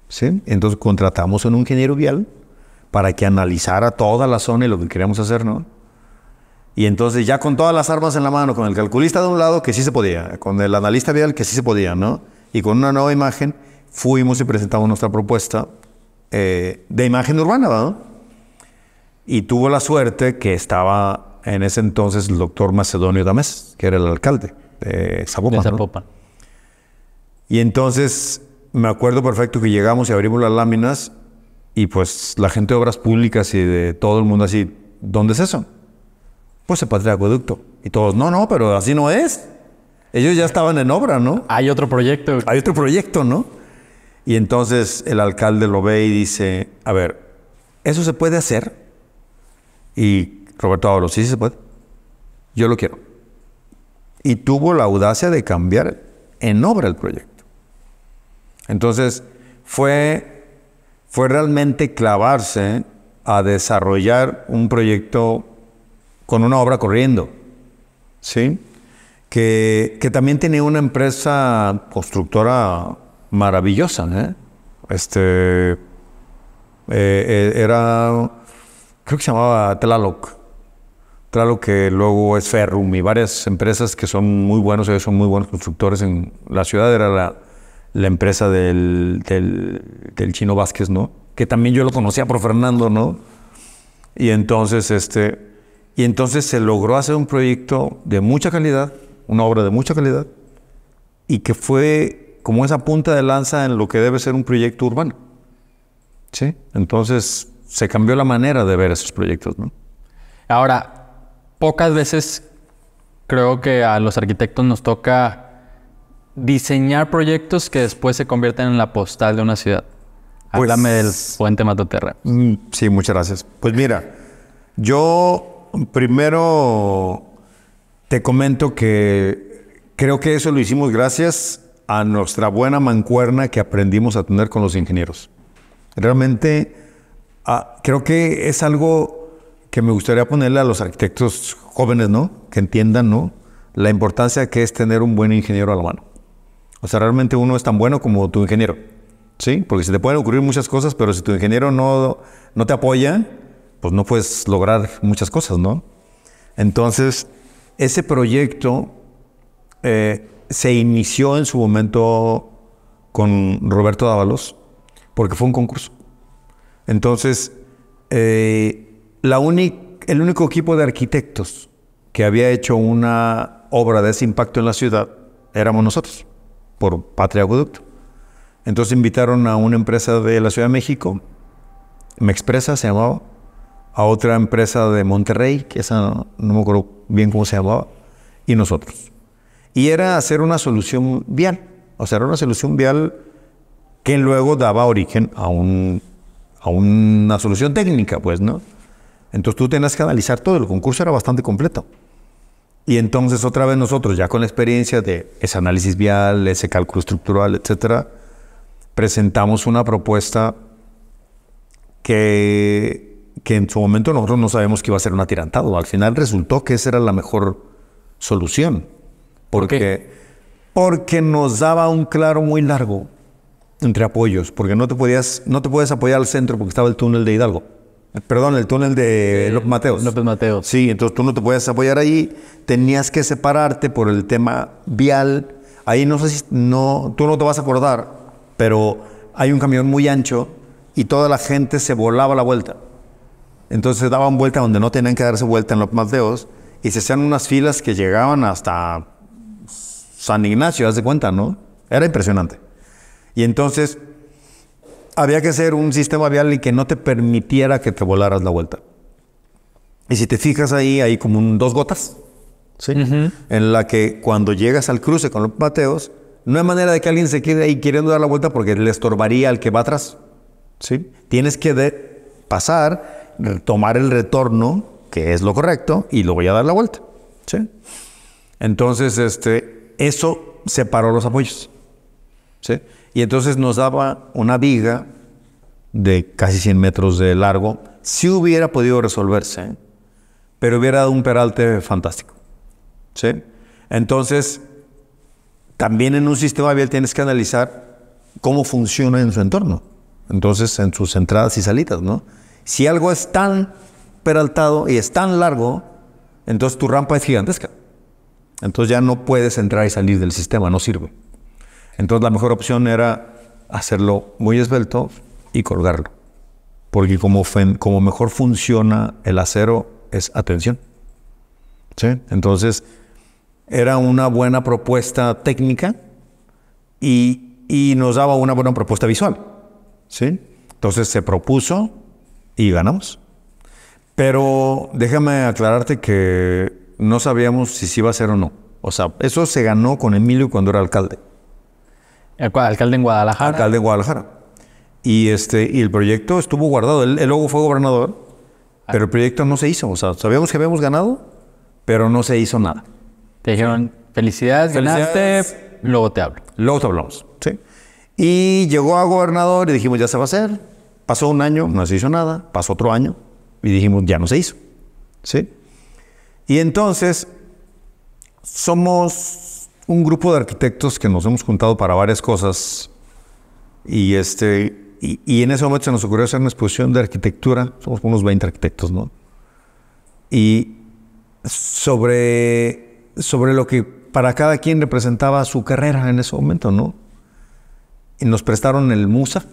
B: ¿Sí? Entonces contratamos a un ingeniero vial para que analizara toda la zona y lo que queríamos hacer, ¿no? Y entonces ya con todas las armas en la mano, con el calculista de un lado, que sí se podía, con el analista vial, que sí se podía, ¿no? Y con una nueva imagen, fuimos y presentamos nuestra propuesta de imagen urbana, ¿no? Y tuvo la suerte que estaba en ese entonces el doctor Macedonio Damés, que era el alcalde de Zapopan.
A: De Zapopan.
B: ¿No? Y entonces me acuerdo perfecto que llegamos y abrimos las láminas y pues la gente de obras públicas y de todo el mundo así, ¿dónde es eso? Pues el Patria Acueducto. Y todos, no, pero así no es. Ellos ya estaban en obra, ¿no?
A: Hay otro proyecto.
B: Hay otro proyecto, ¿no? Y entonces el alcalde lo ve y dice, a ver, ¿eso se puede hacer? Y Roberto Dávalos, sí se puede. Yo lo quiero. Y tuvo la audacia de cambiar en obra el proyecto. Entonces fue realmente clavarse a desarrollar un proyecto con una obra corriendo, ¿sí? Que también tenía una empresa constructora maravillosa, ¿eh? Era, creo que se llamaba Tlaloc, Claro que luego es Ferrum y varias empresas que son muy buenos, ellos son muy buenos constructores en la ciudad. Era la empresa del Chino Vázquez, ¿no? Que también yo lo conocía por Fernando, ¿no? Y entonces, se logró hacer un proyecto de mucha calidad, una obra de mucha calidad, y que fue como esa punta de lanza en lo que debe ser un proyecto urbano. ¿Sí? Entonces, se cambió la manera de ver esos proyectos, ¿no?
A: Ahora, pocas veces creo que a los arquitectos nos toca diseñar proyectos que después se convierten en la postal de una ciudad. Háblame del Puente Matoterra.
B: Sí, muchas gracias. Pues mira, yo primero te comento que creo que eso lo hicimos gracias a nuestra buena mancuerna que aprendimos a tener con los ingenieros. Realmente creo que es algo que me gustaría ponerle a los arquitectos jóvenes, ¿no? Que entiendan, ¿no? La importancia que es tener un buen ingeniero a la mano. O sea, realmente uno es tan bueno como tu ingeniero, ¿sí? Porque se te pueden ocurrir muchas cosas, pero si tu ingeniero no te apoya, pues no puedes lograr muchas cosas, ¿no? Entonces, ese proyecto se inició en su momento con Roberto Dávalos, porque fue un concurso. Entonces, el único equipo de arquitectos que había hecho una obra de ese impacto en la ciudad éramos nosotros, por Patria Acueducto. Entonces invitaron a una empresa de la Ciudad de México, Mexpresa se llamaba, a otra empresa de Monterrey, que esa no me acuerdo bien cómo se llamaba, y nosotros. Y era hacer una solución vial. O sea, era una solución vial que luego daba origen a una solución técnica, pues, ¿no? Entonces tú tenías que analizar todo. El concurso era bastante completo. Y entonces otra vez nosotros, ya con la experiencia de ese análisis vial, ese cálculo estructural, etcétera, presentamos una propuesta que en su momento nosotros no sabemos que iba a ser un atirantado. Al final resultó que esa era la mejor solución.
A: ¿Por qué?
B: Porque nos daba un claro muy largo entre apoyos, porque no te puedes apoyar al centro porque estaba el túnel de Hidalgo. Perdón, el túnel de López Mateos.
A: López Mateos.
B: Sí, entonces tú no te puedes apoyar ahí, tenías que separarte por el tema vial. Ahí no sé si tú no te vas a acordar, pero hay un camión muy ancho y toda la gente se volaba la vuelta. Entonces daban vuelta donde no tenían que darse vuelta en López Mateos y se hacían unas filas que llegaban hasta San Ignacio, haz de cuenta, ¿no? Era impresionante. Y entonces había que hacer un sistema vial y que no te permitiera que te volaras la vuelta. Y si te fijas ahí, hay como dos gotas, ¿sí? En la que cuando llegas al cruce con los Mateos, no hay manera de que alguien se quede ahí queriendo dar la vuelta porque le estorbaría al que va atrás, ¿sí? Tienes que pasar, tomar el retorno, que es lo correcto, y luego ya dar la vuelta, ¿sí? Entonces, eso separó los apoyos, ¿sí? Y entonces nos daba una viga de casi 100 metros de largo. Sí hubiera podido resolverse, pero hubiera dado un peralte fantástico, ¿sí? Entonces, también en un sistema vial tienes que analizar cómo funciona en su entorno. Entonces, en sus entradas y salidas, ¿no? Si algo es tan peraltado y es tan largo, entonces tu rampa es gigantesca. Entonces ya no puedes entrar y salir del sistema, no sirve. Entonces la mejor opción era hacerlo muy esbelto y colgarlo. Porque como mejor funciona el acero es a tensión, ¿sí? Entonces era una buena propuesta técnica y nos daba una buena propuesta visual, ¿sí? Entonces se propuso y ganamos. Pero déjame aclararte que no sabíamos si se iba a hacer o no. O sea, eso se ganó con Emilio cuando era alcalde.
A: Alcalde en Guadalajara.
B: Alcalde en Guadalajara. Y el proyecto estuvo guardado. Él luego fue gobernador, pero el proyecto no se hizo. O sea, sabíamos que habíamos ganado, pero no se hizo nada.
A: Te dijeron, felicidades, ganaste, luego te hablo.
B: Luego te hablamos, ¿sí? Y llegó a gobernador y dijimos, ya se va a hacer. Pasó un año, no se hizo nada. Pasó otro año y dijimos, ya no se hizo, ¿sí? Y entonces, somos un grupo de arquitectos que nos hemos juntado para varias cosas y en ese momento se nos ocurrió hacer una exposición de arquitectura. Somos unos 20 arquitectos, ¿no? Y sobre lo que para cada quien representaba su carrera en ese momento, ¿no? Y nos prestaron el Musa.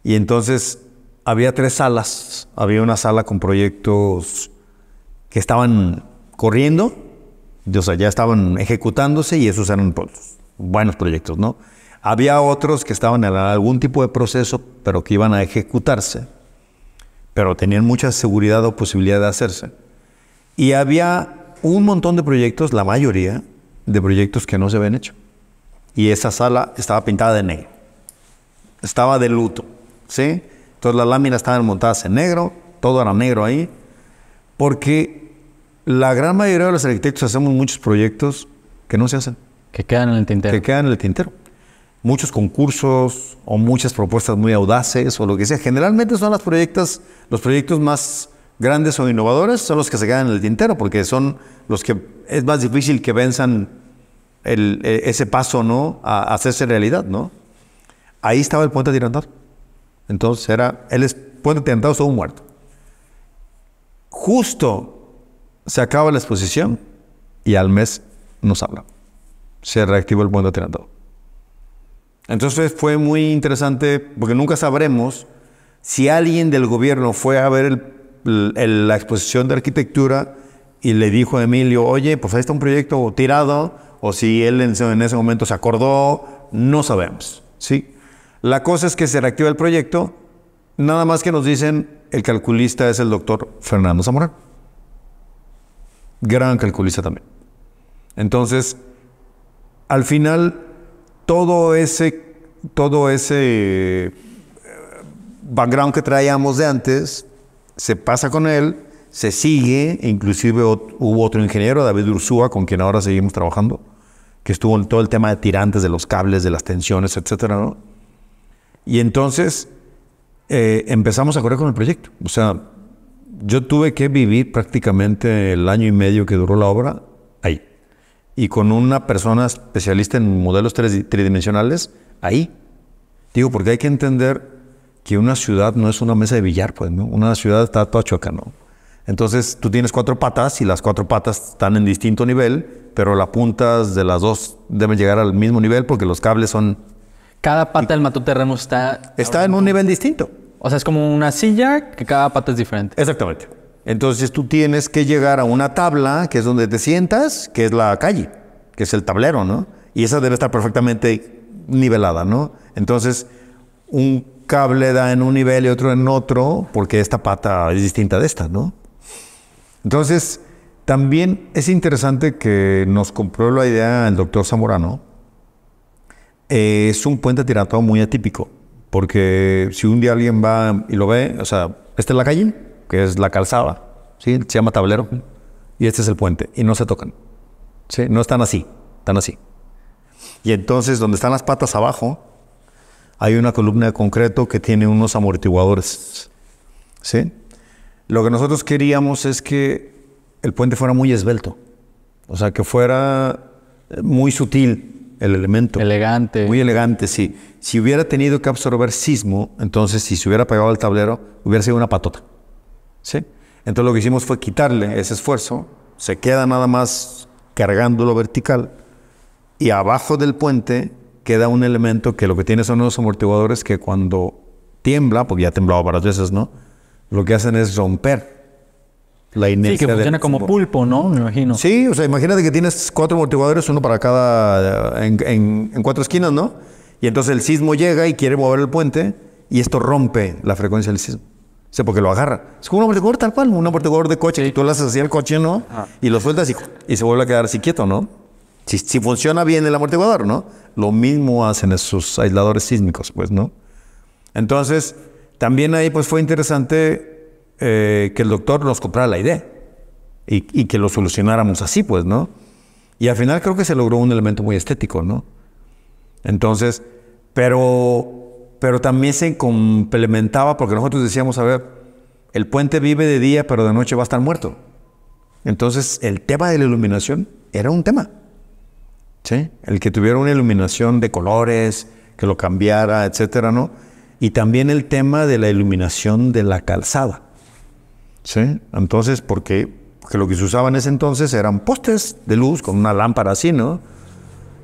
B: Y entonces había 3 salas. Había una sala con proyectos que estaban corriendo, o sea, ya estaban ejecutándose y esos eran pues, buenos proyectos, ¿no? Había otros que estaban en algún tipo de proceso, pero que iban a ejecutarse, pero tenían mucha seguridad o posibilidad de hacerse. Y había un montón de proyectos, la mayoría de proyectos que no se habían hecho. Y esa sala estaba pintada de negro. Estaba de luto, ¿sí? Entonces las láminas estaban montadas en negro, todo era negro ahí, porque la gran mayoría de los arquitectos hacemos muchos proyectos que no se hacen.
A: Que quedan en el tintero.
B: Que quedan en el tintero. Muchos concursos o muchas propuestas muy audaces o lo que sea. Generalmente son los proyectos más grandes o innovadores son los que se quedan en el tintero, porque son los que es más difícil que venzan ese paso, ¿no? A hacerse realidad, ¿no? Ahí estaba el puente atirantado. Entonces puente atirantado, estuvo muerto. Justo se acaba la exposición y al mes nos habla. Se reactivó el puente atirantado. Entonces fue muy interesante porque nunca sabremos si alguien del gobierno fue a ver la exposición de arquitectura y le dijo a Emilio, oye, pues ahí está un proyecto tirado, o si él en ese momento se acordó, no sabemos, ¿sí? La cosa es que se reactiva el proyecto, nada más que nos dicen, el calculista es el doctor Fernando Zamorano. Gran calculista también. Entonces, al final, todo ese background que traíamos de antes se pasa con él, se sigue, inclusive hubo otro ingeniero, David Ursúa, con quien ahora seguimos trabajando, que estuvo en todo el tema de tirantes, de los cables, de las tensiones, etcétera, ¿no? Y entonces empezamos a correr con el proyecto. O sea, yo tuve que vivir prácticamente el año y medio que duró la obra ahí. Y con una persona especialista en modelos tridimensionales ahí. Digo, porque hay que entender que una ciudad no es una mesa de billar, pues, ¿no? Una ciudad está toda chueca, ¿no? Entonces, tú tienes 4 patas y las 4 patas están en distinto nivel, pero las puntas de las 2 deben llegar al mismo nivel porque los cables son...
A: Cada pata del matoterreno está
B: en un nivel distinto.
A: O sea, es como una silla que cada pata es diferente.
B: Exactamente. Entonces tú tienes que llegar a una tabla, que es donde te sientas, que es la calle, que es el tablero, ¿no? Y esa debe estar perfectamente nivelada, ¿no? Entonces, un cable da en un nivel y otro en otro, porque esta pata es distinta de esta, ¿no? Entonces, también es interesante que nos compró la idea el doctor Zamorano. Es un puente atirantado muy atípico, porque si un día alguien va y lo ve, o sea, esta es la calle, que es la calzada, ¿sí? Se llama tablero, y este es el puente, y no se tocan, ¿sí? No están así, están así. Y entonces, donde están las patas abajo, hay una columna de concreto que tiene unos amortiguadores, ¿sí? Lo que nosotros queríamos es que el puente fuera muy esbelto, o sea, que fuera muy sutil el elemento.
A: Elegante.
B: Muy elegante, sí. Si hubiera tenido que absorber sismo, entonces si se hubiera pegado al tablero, hubiera sido una patota, ¿sí? Entonces lo que hicimos fue quitarle ese esfuerzo, se queda nada más cargándolo vertical, y abajo del puente queda un elemento que lo que tiene son unos amortiguadores que cuando tiembla, porque ya ha temblado varias veces, ¿no? Lo que hacen es romper la inercia.
A: Sí, que funciona como pulpo, ¿no? Me imagino.
B: Sí, o sea, imagínate que tienes 4 amortiguadores, uno para cada, en 4 esquinas, ¿no? Y entonces el sismo llega y quiere mover el puente y esto rompe la frecuencia del sismo. O sea, porque lo agarra. Es como un amortiguador tal cual, un amortiguador de coche. Sí. Tú lo haces así al coche, ¿no? Ajá. Y lo sueltas y se vuelve a quedar así quieto, ¿no? Si funciona bien el amortiguador, ¿no? Lo mismo hacen esos aisladores sísmicos, pues, ¿no? Entonces, también ahí pues fue interesante que el doctor nos comprara la idea y que lo solucionáramos así, pues, ¿no? Y al final creo que se logró un elemento muy estético, ¿no? Entonces, pero también se complementaba porque nosotros decíamos, a ver, el puente vive de día, pero de noche va a estar muerto. Entonces, el tema de la iluminación era un tema, ¿sí? El que tuviera una iluminación de colores, que lo cambiara, etcétera, ¿no? Y también el tema de la iluminación de la calzada, ¿sí? Entonces, porque Porque lo que se usaba en ese entonces eran postes de luz con una lámpara así, ¿no?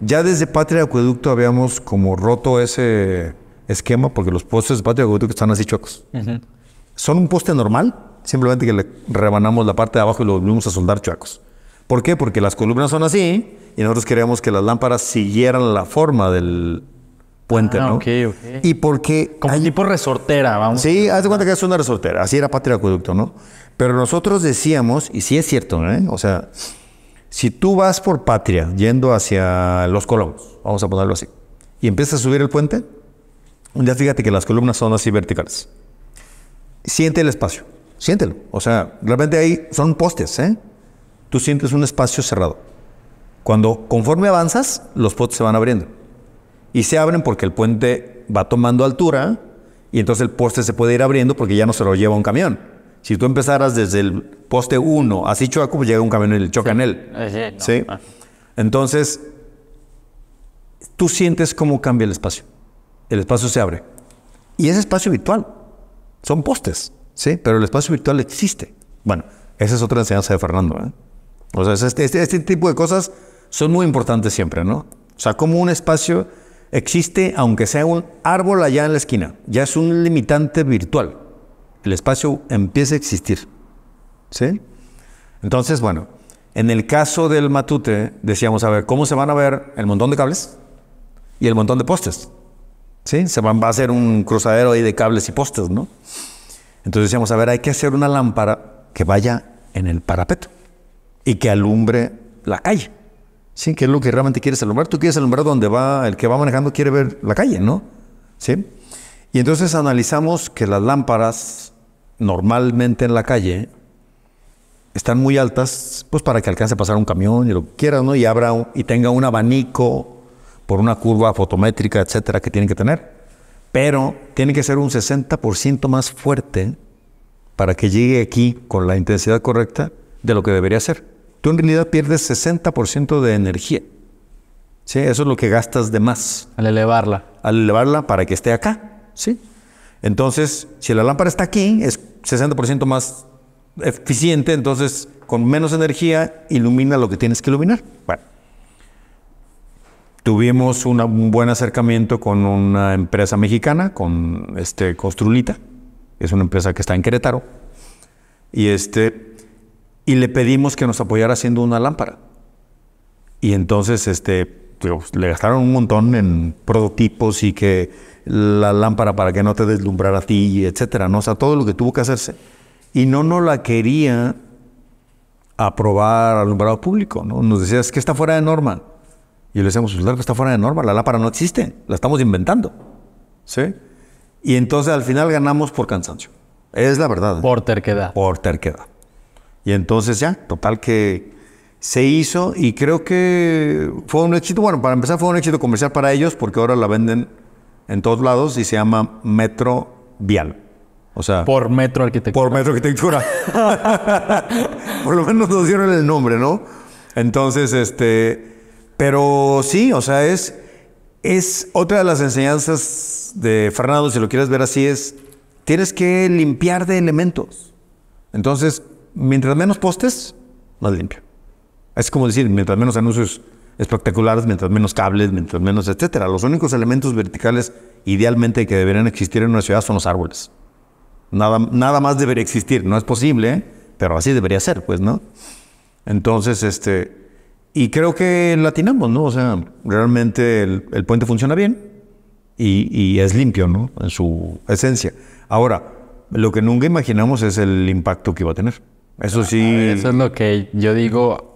B: Ya desde Patria Acueducto habíamos como roto ese esquema porque los postes de Patria Acueducto están así chuecos. Son un poste normal, simplemente que le rebanamos la parte de abajo y lo volvimos a soldar chuecos. ¿Por qué? Porque las columnas son así y nosotros queríamos que las lámparas siguieran la forma del puente, ¿no?
A: Ok.
B: Y porque...
A: Como tipo resortera, vamos.
B: Sí, haz de cuenta que es una resortera. Así era Patria Acueducto, ¿no? Pero nosotros decíamos, y sí es cierto, ¿eh? O sea, si tú vas por Patria yendo hacia Los Colomos, vamos a ponerlo así, y empiezas a subir el puente, un día fíjate que las columnas son así verticales. Siente el espacio, siéntelo. O sea, realmente ahí son postes, ¿eh? Tú sientes un espacio cerrado. Conforme avanzas, los postes se van abriendo. Y se abren porque el puente va tomando altura y entonces el poste se puede ir abriendo porque ya no se lo lleva un camión. Si tú empezaras desde el poste 1 así chueco, pues llega un camión y le choca en él. ¿Sí? Entonces, tú sientes cómo cambia el espacio. El espacio se abre. Y es espacio virtual. Son postes, ¿sí? Pero el espacio virtual existe. Bueno, esa es otra enseñanza de Fernando, ¿eh? O sea, este tipo de cosas son muy importantes siempre, ¿no? O sea, como un espacio existe aunque sea un árbol allá en la esquina. Ya es un limitante virtual. El espacio empieza a existir, ¿sí? Entonces, bueno, en el caso del Matute, decíamos, a ver, ¿cómo se van a ver el montón de cables y el montón de postes? ¿Sí? Va a hacer un cruzadero ahí de cables y postes, ¿no? Entonces decíamos, a ver, hay que hacer una lámpara que vaya en el parapeto y que alumbre la calle. ¿Sí? ¿Qué es lo que realmente quieres alumbrar? Tú quieres alumbrar donde va, el que va manejando quiere ver la calle, ¿no? ¿Sí? Y entonces analizamos que las lámparas normalmente en la calle están muy altas, pues para que alcance a pasar un camión y lo que quieras, ¿no? Y tenga un abanico por una curva fotométrica, etcétera, que tienen que tener. Pero tiene que ser un 60% más fuerte para que llegue aquí con la intensidad correcta de lo que debería ser. Tú en realidad pierdes 60% de energía. ¿Sí? Eso es lo que gastas de más.
A: Al elevarla.
B: Al elevarla para que esté acá. ¿Sí? Entonces, si la lámpara está aquí, es 60% más eficiente, entonces con menos energía ilumina lo que tienes que iluminar. Bueno, tuvimos un buen acercamiento con una empresa mexicana, con Construlita, es una empresa que está en Querétaro, y le pedimos que nos apoyara haciendo una lámpara. Y entonces le gastaron un montón en prototipos y que la lámpara para que no te deslumbrara a ti, etcétera, ¿no? O sea, todo lo que tuvo que hacerse. Y no nos la quería aprobar alumbrado público, ¿no? Nos decía, es que está fuera de norma. Y le decíamos, pues claro que está fuera de norma, la lámpara no existe, la estamos inventando, ¿sí? Y entonces al final ganamos por cansancio. Es la verdad.
A: Por terquedad.
B: Por terquedad. Y entonces ya, total que se hizo y creo que fue un éxito. Bueno, para empezar fue un éxito comercial para ellos porque ahora la venden en todos lados y se llama Metro Vial. O sea...
A: Por Metro Arquitectura.
B: Por Metro Arquitectura. Por lo menos nos dieron el nombre, ¿no? Entonces, pero sí, o sea, es otra de las enseñanzas de Fernando, si lo quieres ver así, tienes que limpiar de elementos. Entonces, mientras menos postes, más limpio. Es como decir, mientras menos anuncios espectaculares, mientras menos cables, mientras menos, etcétera. Los únicos elementos verticales idealmente que deberían existir en una ciudad son los árboles. Nada más debería existir. No es posible, pero así debería ser, pues, ¿no? Entonces, y creo que latinamos, ¿no? O sea, realmente el puente funciona bien y es limpio, ¿no? En su esencia. Ahora, lo que nunca imaginamos es el impacto que iba a tener. Eso sí.
A: Eso es lo que yo digo.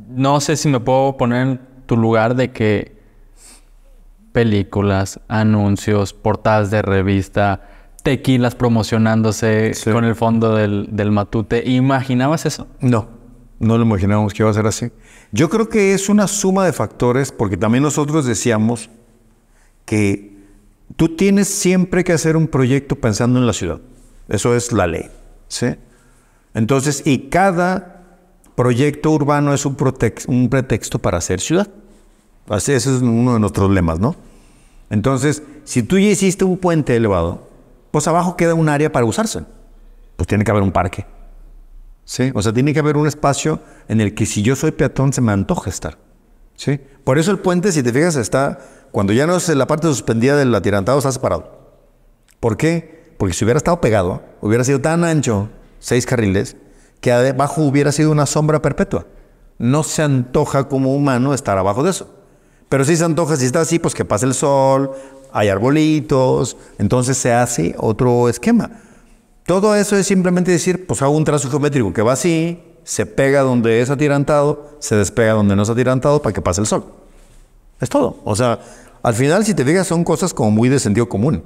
A: No sé si me puedo poner en tu lugar de que películas, anuncios, portadas de revista, tequilas promocionándose con el fondo del Matute. ¿Imaginabas eso?
B: No lo imaginábamos que iba a ser así. Yo creo que es una suma de factores porque también nosotros decíamos que tú tienes siempre que hacer un proyecto pensando en la ciudad. Eso es la ley, ¿sí? Entonces, y cada proyecto urbano es un pretexto para hacer ciudad. Así, ese es uno de nuestros lemas, ¿no? Entonces, si tú ya hiciste un puente elevado, pues abajo queda un área para usarse. Pues tiene que haber un parque. ¿sí? O sea, tiene que haber un espacio en el que si yo soy peatón se me antoja estar, ¿sí? Por eso el puente, si te fijas, está, cuando ya no es la parte suspendida del atirantado, está separado. ¿Por qué? Porque si hubiera estado pegado, hubiera sido tan ancho, 6 carriles, que abajo hubiera sido una sombra perpetua. No se antoja como humano estar abajo de eso. Pero sí se antoja, si está así, pues que pase el sol, hay arbolitos, entonces se hace otro esquema. Todo eso es simplemente decir, pues hago un trazo geométrico que va así, se pega donde es atirantado, se despega donde no es atirantado para que pase el sol. Es todo. O sea, al final, si te fijas, son cosas como muy de sentido común,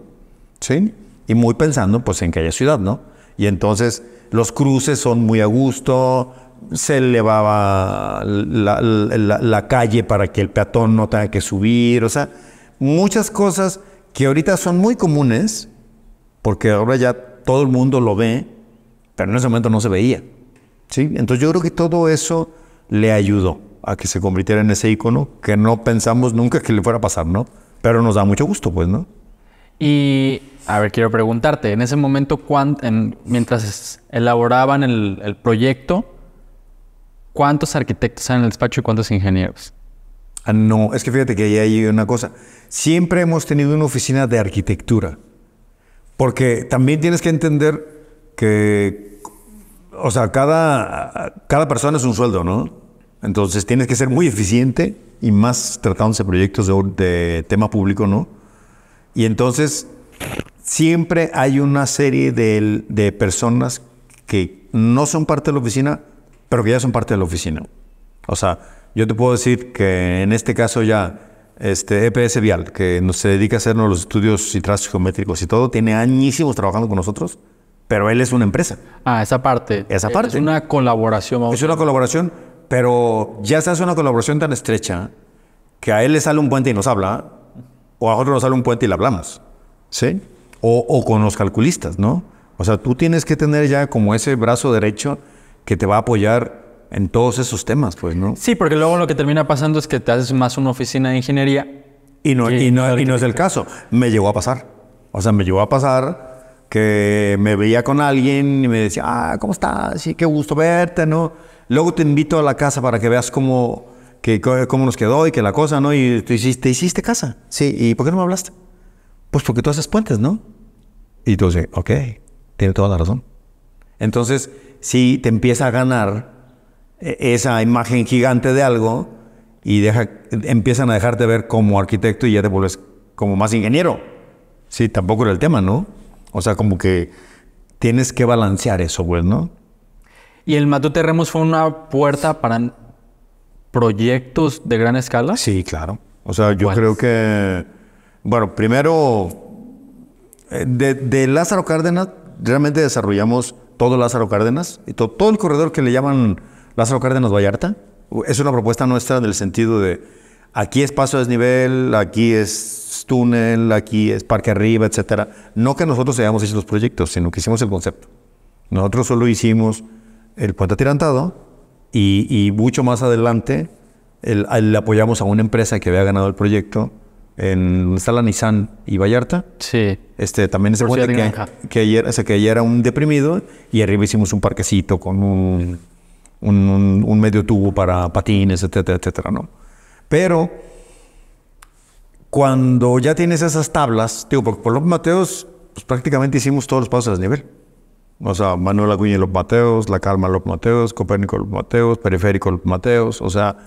B: ¿sí? Y muy pensando, pues, en que haya ciudad, ¿no? Y entonces, los cruces son muy a gusto, se elevaba la calle para que el peatón no tenga que subir, o sea, muchas cosas que ahorita son muy comunes, porque ahora ya todo el mundo lo ve, pero en ese momento no se veía, ¿sí? Entonces yo creo que todo eso le ayudó a que se convirtiera en ese ícono que no pensamos nunca que le fuera a pasar, ¿no? Pero nos da mucho gusto, pues, ¿no?
A: Y, a ver, quiero preguntarte, en ese momento, mientras elaboraban el proyecto, ¿cuántos arquitectos eran en el despacho y cuántos ingenieros?
B: No, es que fíjate que ahí hay una cosa. Siempre hemos tenido una oficina de arquitectura. Porque también tienes que entender que, o sea, cada persona es un sueldo, ¿no? Entonces tienes que ser muy eficiente y más tratándose de proyectos de tema público, ¿no? Y entonces siempre hay una serie de personas que no son parte de la oficina, pero que ya son parte de la oficina. O sea, yo te puedo decir que en este caso ya EPS Vial, que se dedica a hacernos los estudios y trazos geométricos y todo, tiene añísimos trabajando con nosotros, pero él es una empresa.
A: Ah, esa parte.
B: Esa parte.
A: Es una colaboración.
B: Es una colaboración, pero ya se hace una colaboración tan estrecha que a él le sale un puente y nos habla, o a otro nos sale un puente y le hablamos, ¿sí? O con los calculistas, ¿no? O sea, tú tienes que tener ya como ese brazo derecho que te va a apoyar en todos esos temas, pues, ¿no?
A: Sí, porque luego lo que termina pasando es que te haces más una oficina de ingeniería.
B: Y no es el caso. Me llegó a pasar. O sea, me llegó a pasar que me veía con alguien y me decía, ¿cómo estás? Sí, qué gusto verte, ¿no? Luego te invito a la casa para que veas cómo nos quedó y que la cosa, ¿no? Y te hiciste casa. Sí, ¿y por qué no me hablaste? Pues porque tú haces puentes, ¿no? Y tú dices, ok, tiene toda la razón. Entonces, sí, te empieza a ganar esa imagen gigante de algo y empiezan a dejarte ver como arquitecto y ya te vuelves como más ingeniero. Sí, tampoco era el tema, ¿no? O sea, como que tienes que balancear eso, pues, ¿no?
A: ¿Y el Matute Remus fue una puerta para proyectos de gran escala?
B: Sí, claro. O sea, yo creo que, bueno, primero, de Lázaro Cárdenas, realmente desarrollamos todo Lázaro Cárdenas y todo el corredor que le llaman Lázaro Cárdenas Vallarta. Es una propuesta nuestra del sentido de aquí es paso a desnivel, aquí es túnel, aquí es parque arriba, etcétera. No que nosotros hayamos hecho los proyectos, sino que hicimos el concepto. Nosotros solo hicimos el puente atirantado y mucho más adelante le apoyamos a una empresa que había ganado el proyecto en donde está la Nissan y Vallarta.
A: Sí.
B: También ese puente que ayer era un deprimido y arriba hicimos un parquecito con un medio tubo para patines, etcétera, etcétera, ¿no? Pero cuando ya tienes esas tablas, porque por López Mateos, pues prácticamente hicimos todos los pasos a desnivel. O sea, Manuel Acuña López Mateos, La Calma López Mateos, Copérnico López Mateos, Periférico López Mateos, o sea,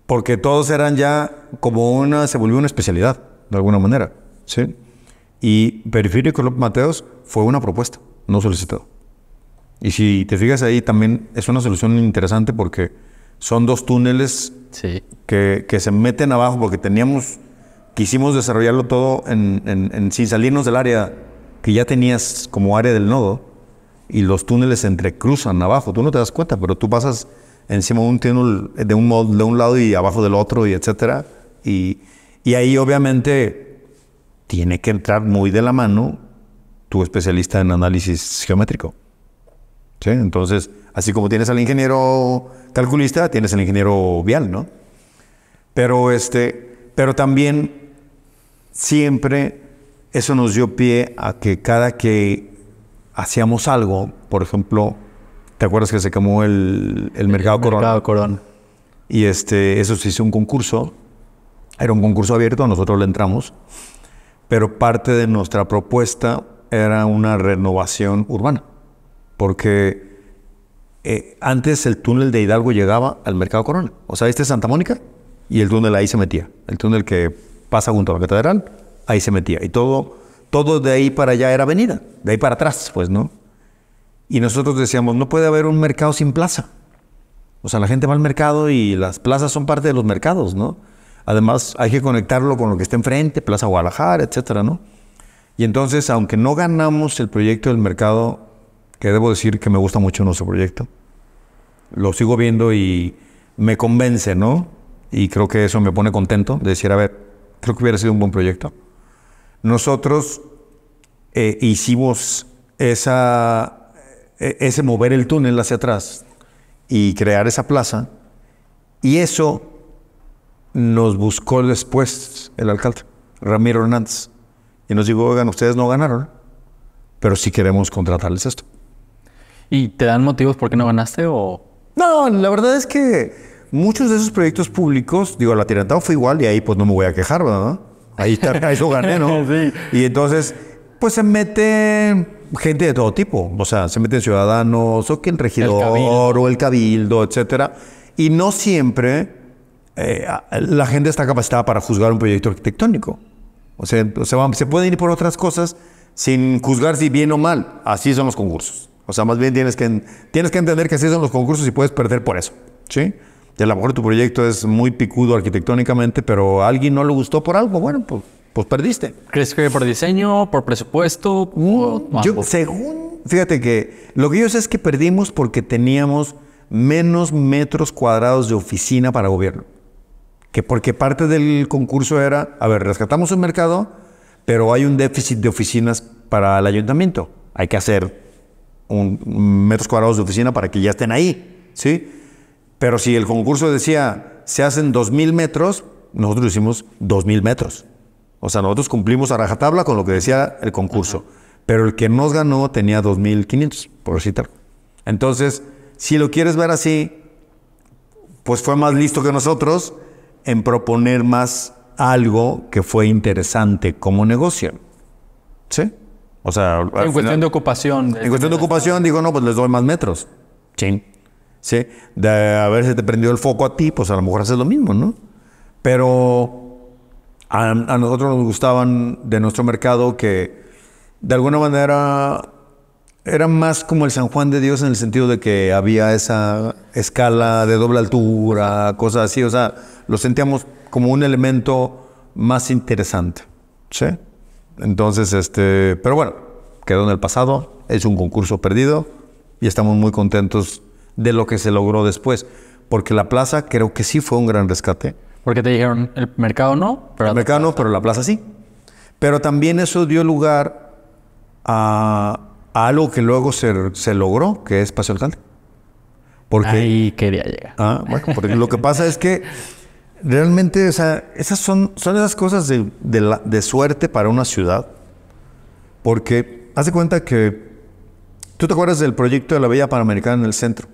B: porque todos eran ya como se volvió una especialidad, de alguna manera, ¿sí? Y Periférico López Mateos fue una propuesta, no solicitado. Y si te fijas ahí también es una solución interesante porque son 2 túneles que se meten abajo porque quisimos desarrollarlo todo sin salirnos del área que ya tenías como área del nodo y los túneles se entrecruzan abajo. Tú no te das cuenta, pero tú pasas encima de un túnel de un lado y abajo del otro y etcétera. Y ahí obviamente tiene que entrar muy de la mano tu especialista en análisis geométrico. ¿Sí? Entonces, así como tienes al ingeniero calculista, tienes al ingeniero vial, ¿no? Pero también siempre eso nos dio pie a que cada que hacíamos algo, por ejemplo, ¿Te acuerdas que se quemó el Mercado Corona?
A: Mercado Corona.
B: Y eso se hizo un concurso. Era un concurso abierto, nosotros le entramos. Pero parte de nuestra propuesta era una renovación urbana. Porque antes el túnel de Hidalgo llegaba al Mercado Corona. O sea, este es Santa Mónica y el túnel ahí se metía. El túnel que pasa junto a la catedral, ahí se metía. Y todo de ahí para allá era avenida. De ahí para atrás, pues, ¿no? Y nosotros decíamos, no puede haber un mercado sin plaza. O sea, la gente va al mercado y las plazas son parte de los mercados, ¿no? Además, hay que conectarlo con lo que está enfrente, Plaza Guadalajara, etcétera, ¿no? Y entonces, aunque no ganamos el proyecto del mercado, que debo decir que me gusta mucho nuestro proyecto, lo sigo viendo y me convence, ¿no? Y creo que eso me pone contento de decir, a ver, creo que hubiera sido un buen proyecto. Nosotros hicimos ese mover el túnel hacia atrás y crear esa plaza, y eso nos buscó después el alcalde, Ramiro Hernández, y nos dijo, oigan, ustedes no ganaron, pero sí queremos contratarles esto.
A: ¿Y te dan motivos por qué no ganaste o...?
B: No, la verdad es que muchos de esos proyectos públicos, digo, la Atirantado fue igual y ahí pues no me voy a quejar, ¿verdad? Ahí eso gané, ¿no?
A: Sí.
B: Y entonces, pues se mete gente de todo tipo. O sea, se meten ciudadanos, o que el regidor, o el cabildo, etcétera. Y no siempre la gente está capacitada para juzgar un proyecto arquitectónico. O sea, se pueden ir por otras cosas sin juzgar si bien o mal. Así son los concursos. O sea, más bien tienes que entender que así son los concursos y puedes perder por eso, ¿sí? Y a lo mejor tu proyecto es muy picudo arquitectónicamente, pero a alguien no le gustó por algo, bueno, pues perdiste.
A: ¿Crees que por diseño, por presupuesto?
B: Fíjate que lo que yo sé es que perdimos porque teníamos menos metros cuadrados de oficina para gobierno. Que porque parte del concurso era, a ver, rescatamos un mercado, pero hay un déficit de oficinas para el ayuntamiento. Hay que hacer metros cuadrados de oficina para que ya estén ahí, ¿sí? Pero si el concurso decía, se hacen 2,000 metros, nosotros hicimos 2,000 metros. O sea, nosotros cumplimos a rajatabla con lo que decía el concurso. Ajá. Pero el que nos ganó tenía 2,500, por citar. Entonces, si lo quieres ver así, pues fue más listo que nosotros en proponer más algo que fue interesante como negocio. ¿Sí? O sea,
A: en cuestión de ocupación.
B: En cuestión de ocupación, digo, no, pues les doy más metros. Sí. Sí. De a ver si te prendió el foco a ti, pues a lo mejor haces lo mismo, ¿no? Pero a nosotros nos gustaban de nuestro mercado que de alguna manera era más como el San Juan de Dios en el sentido de que había esa escala de doble altura, cosas así. O sea, lo sentíamos como un elemento más interesante. ¿Sí? Entonces, pero bueno, quedó en el pasado, es un concurso perdido y estamos muy contentos de lo que se logró después, porque la plaza creo que sí fue un gran rescate.
A: Porque te dijeron, el mercado no,
B: pero el mercado no, pero la plaza sí. Pero también eso dio lugar a algo que luego se logró, que es Paseo Alcalde. Porque,
A: ahí quería llegar.
B: Bueno, porque lo que pasa es que realmente, o sea, esas son esas cosas de suerte para una ciudad. Porque haz de cuenta que ¿tú te acuerdas del proyecto de la Villa Panamericana en el centro?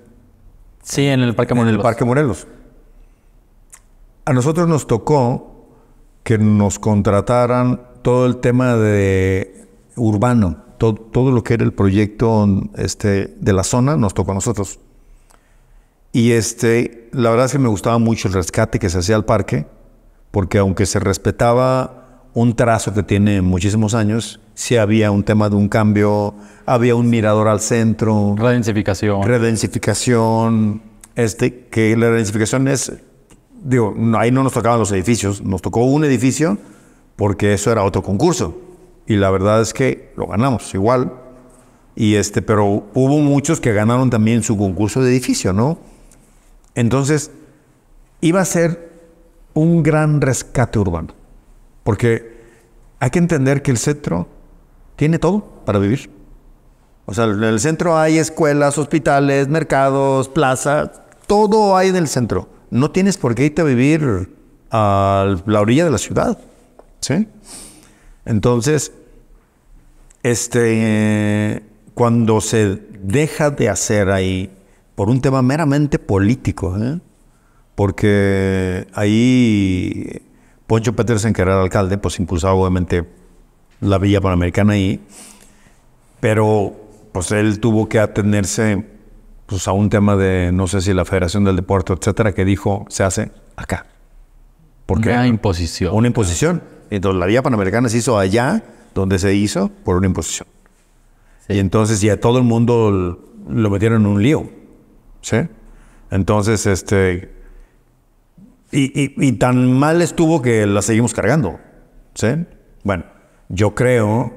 A: Sí, en el Parque Morelos.
B: En el Parque Morelos. A nosotros nos tocó que nos contrataran todo el tema de urbano, todo lo que era el proyecto de la zona, nos tocó a nosotros. Y la verdad es que me gustaba mucho el rescate que se hacía al parque, porque aunque se respetaba un trazo que tiene muchísimos años, sí había un tema de un cambio, había un mirador al centro.
A: Redensificación.
B: Que la redensificación es, digo, ahí no nos tocaban los edificios, nos tocó un edificio porque eso era otro concurso. Y la verdad es que lo ganamos igual. Pero hubo muchos que ganaron también su concurso de edificio, ¿no? Entonces, iba a ser un gran rescate urbano. Porque hay que entender que el centro tiene todo para vivir. O sea, en el centro hay escuelas, hospitales, mercados, plazas, todo hay en el centro. No tienes por qué irte a vivir a la orilla de la ciudad, ¿sí? Entonces, cuando se deja de hacer ahí por un tema meramente político, ¿eh? Porque ahí Poncho Petersen, que era el alcalde, pues impulsaba obviamente la Villa Panamericana ahí, pero pues él tuvo que atenerse pues a un tema de, no sé si la Federación del Deporte, etcétera, que dijo, se hace acá. ¿Por qué?
A: Una imposición.
B: Una imposición. Entonces la Villa Panamericana se hizo allá, donde se hizo, por una imposición. Sí. Y entonces ya todo el mundo lo metieron en un lío. ¿Sí? Entonces, y tan mal estuvo que la seguimos cargando. ¿Sí? Bueno, yo creo,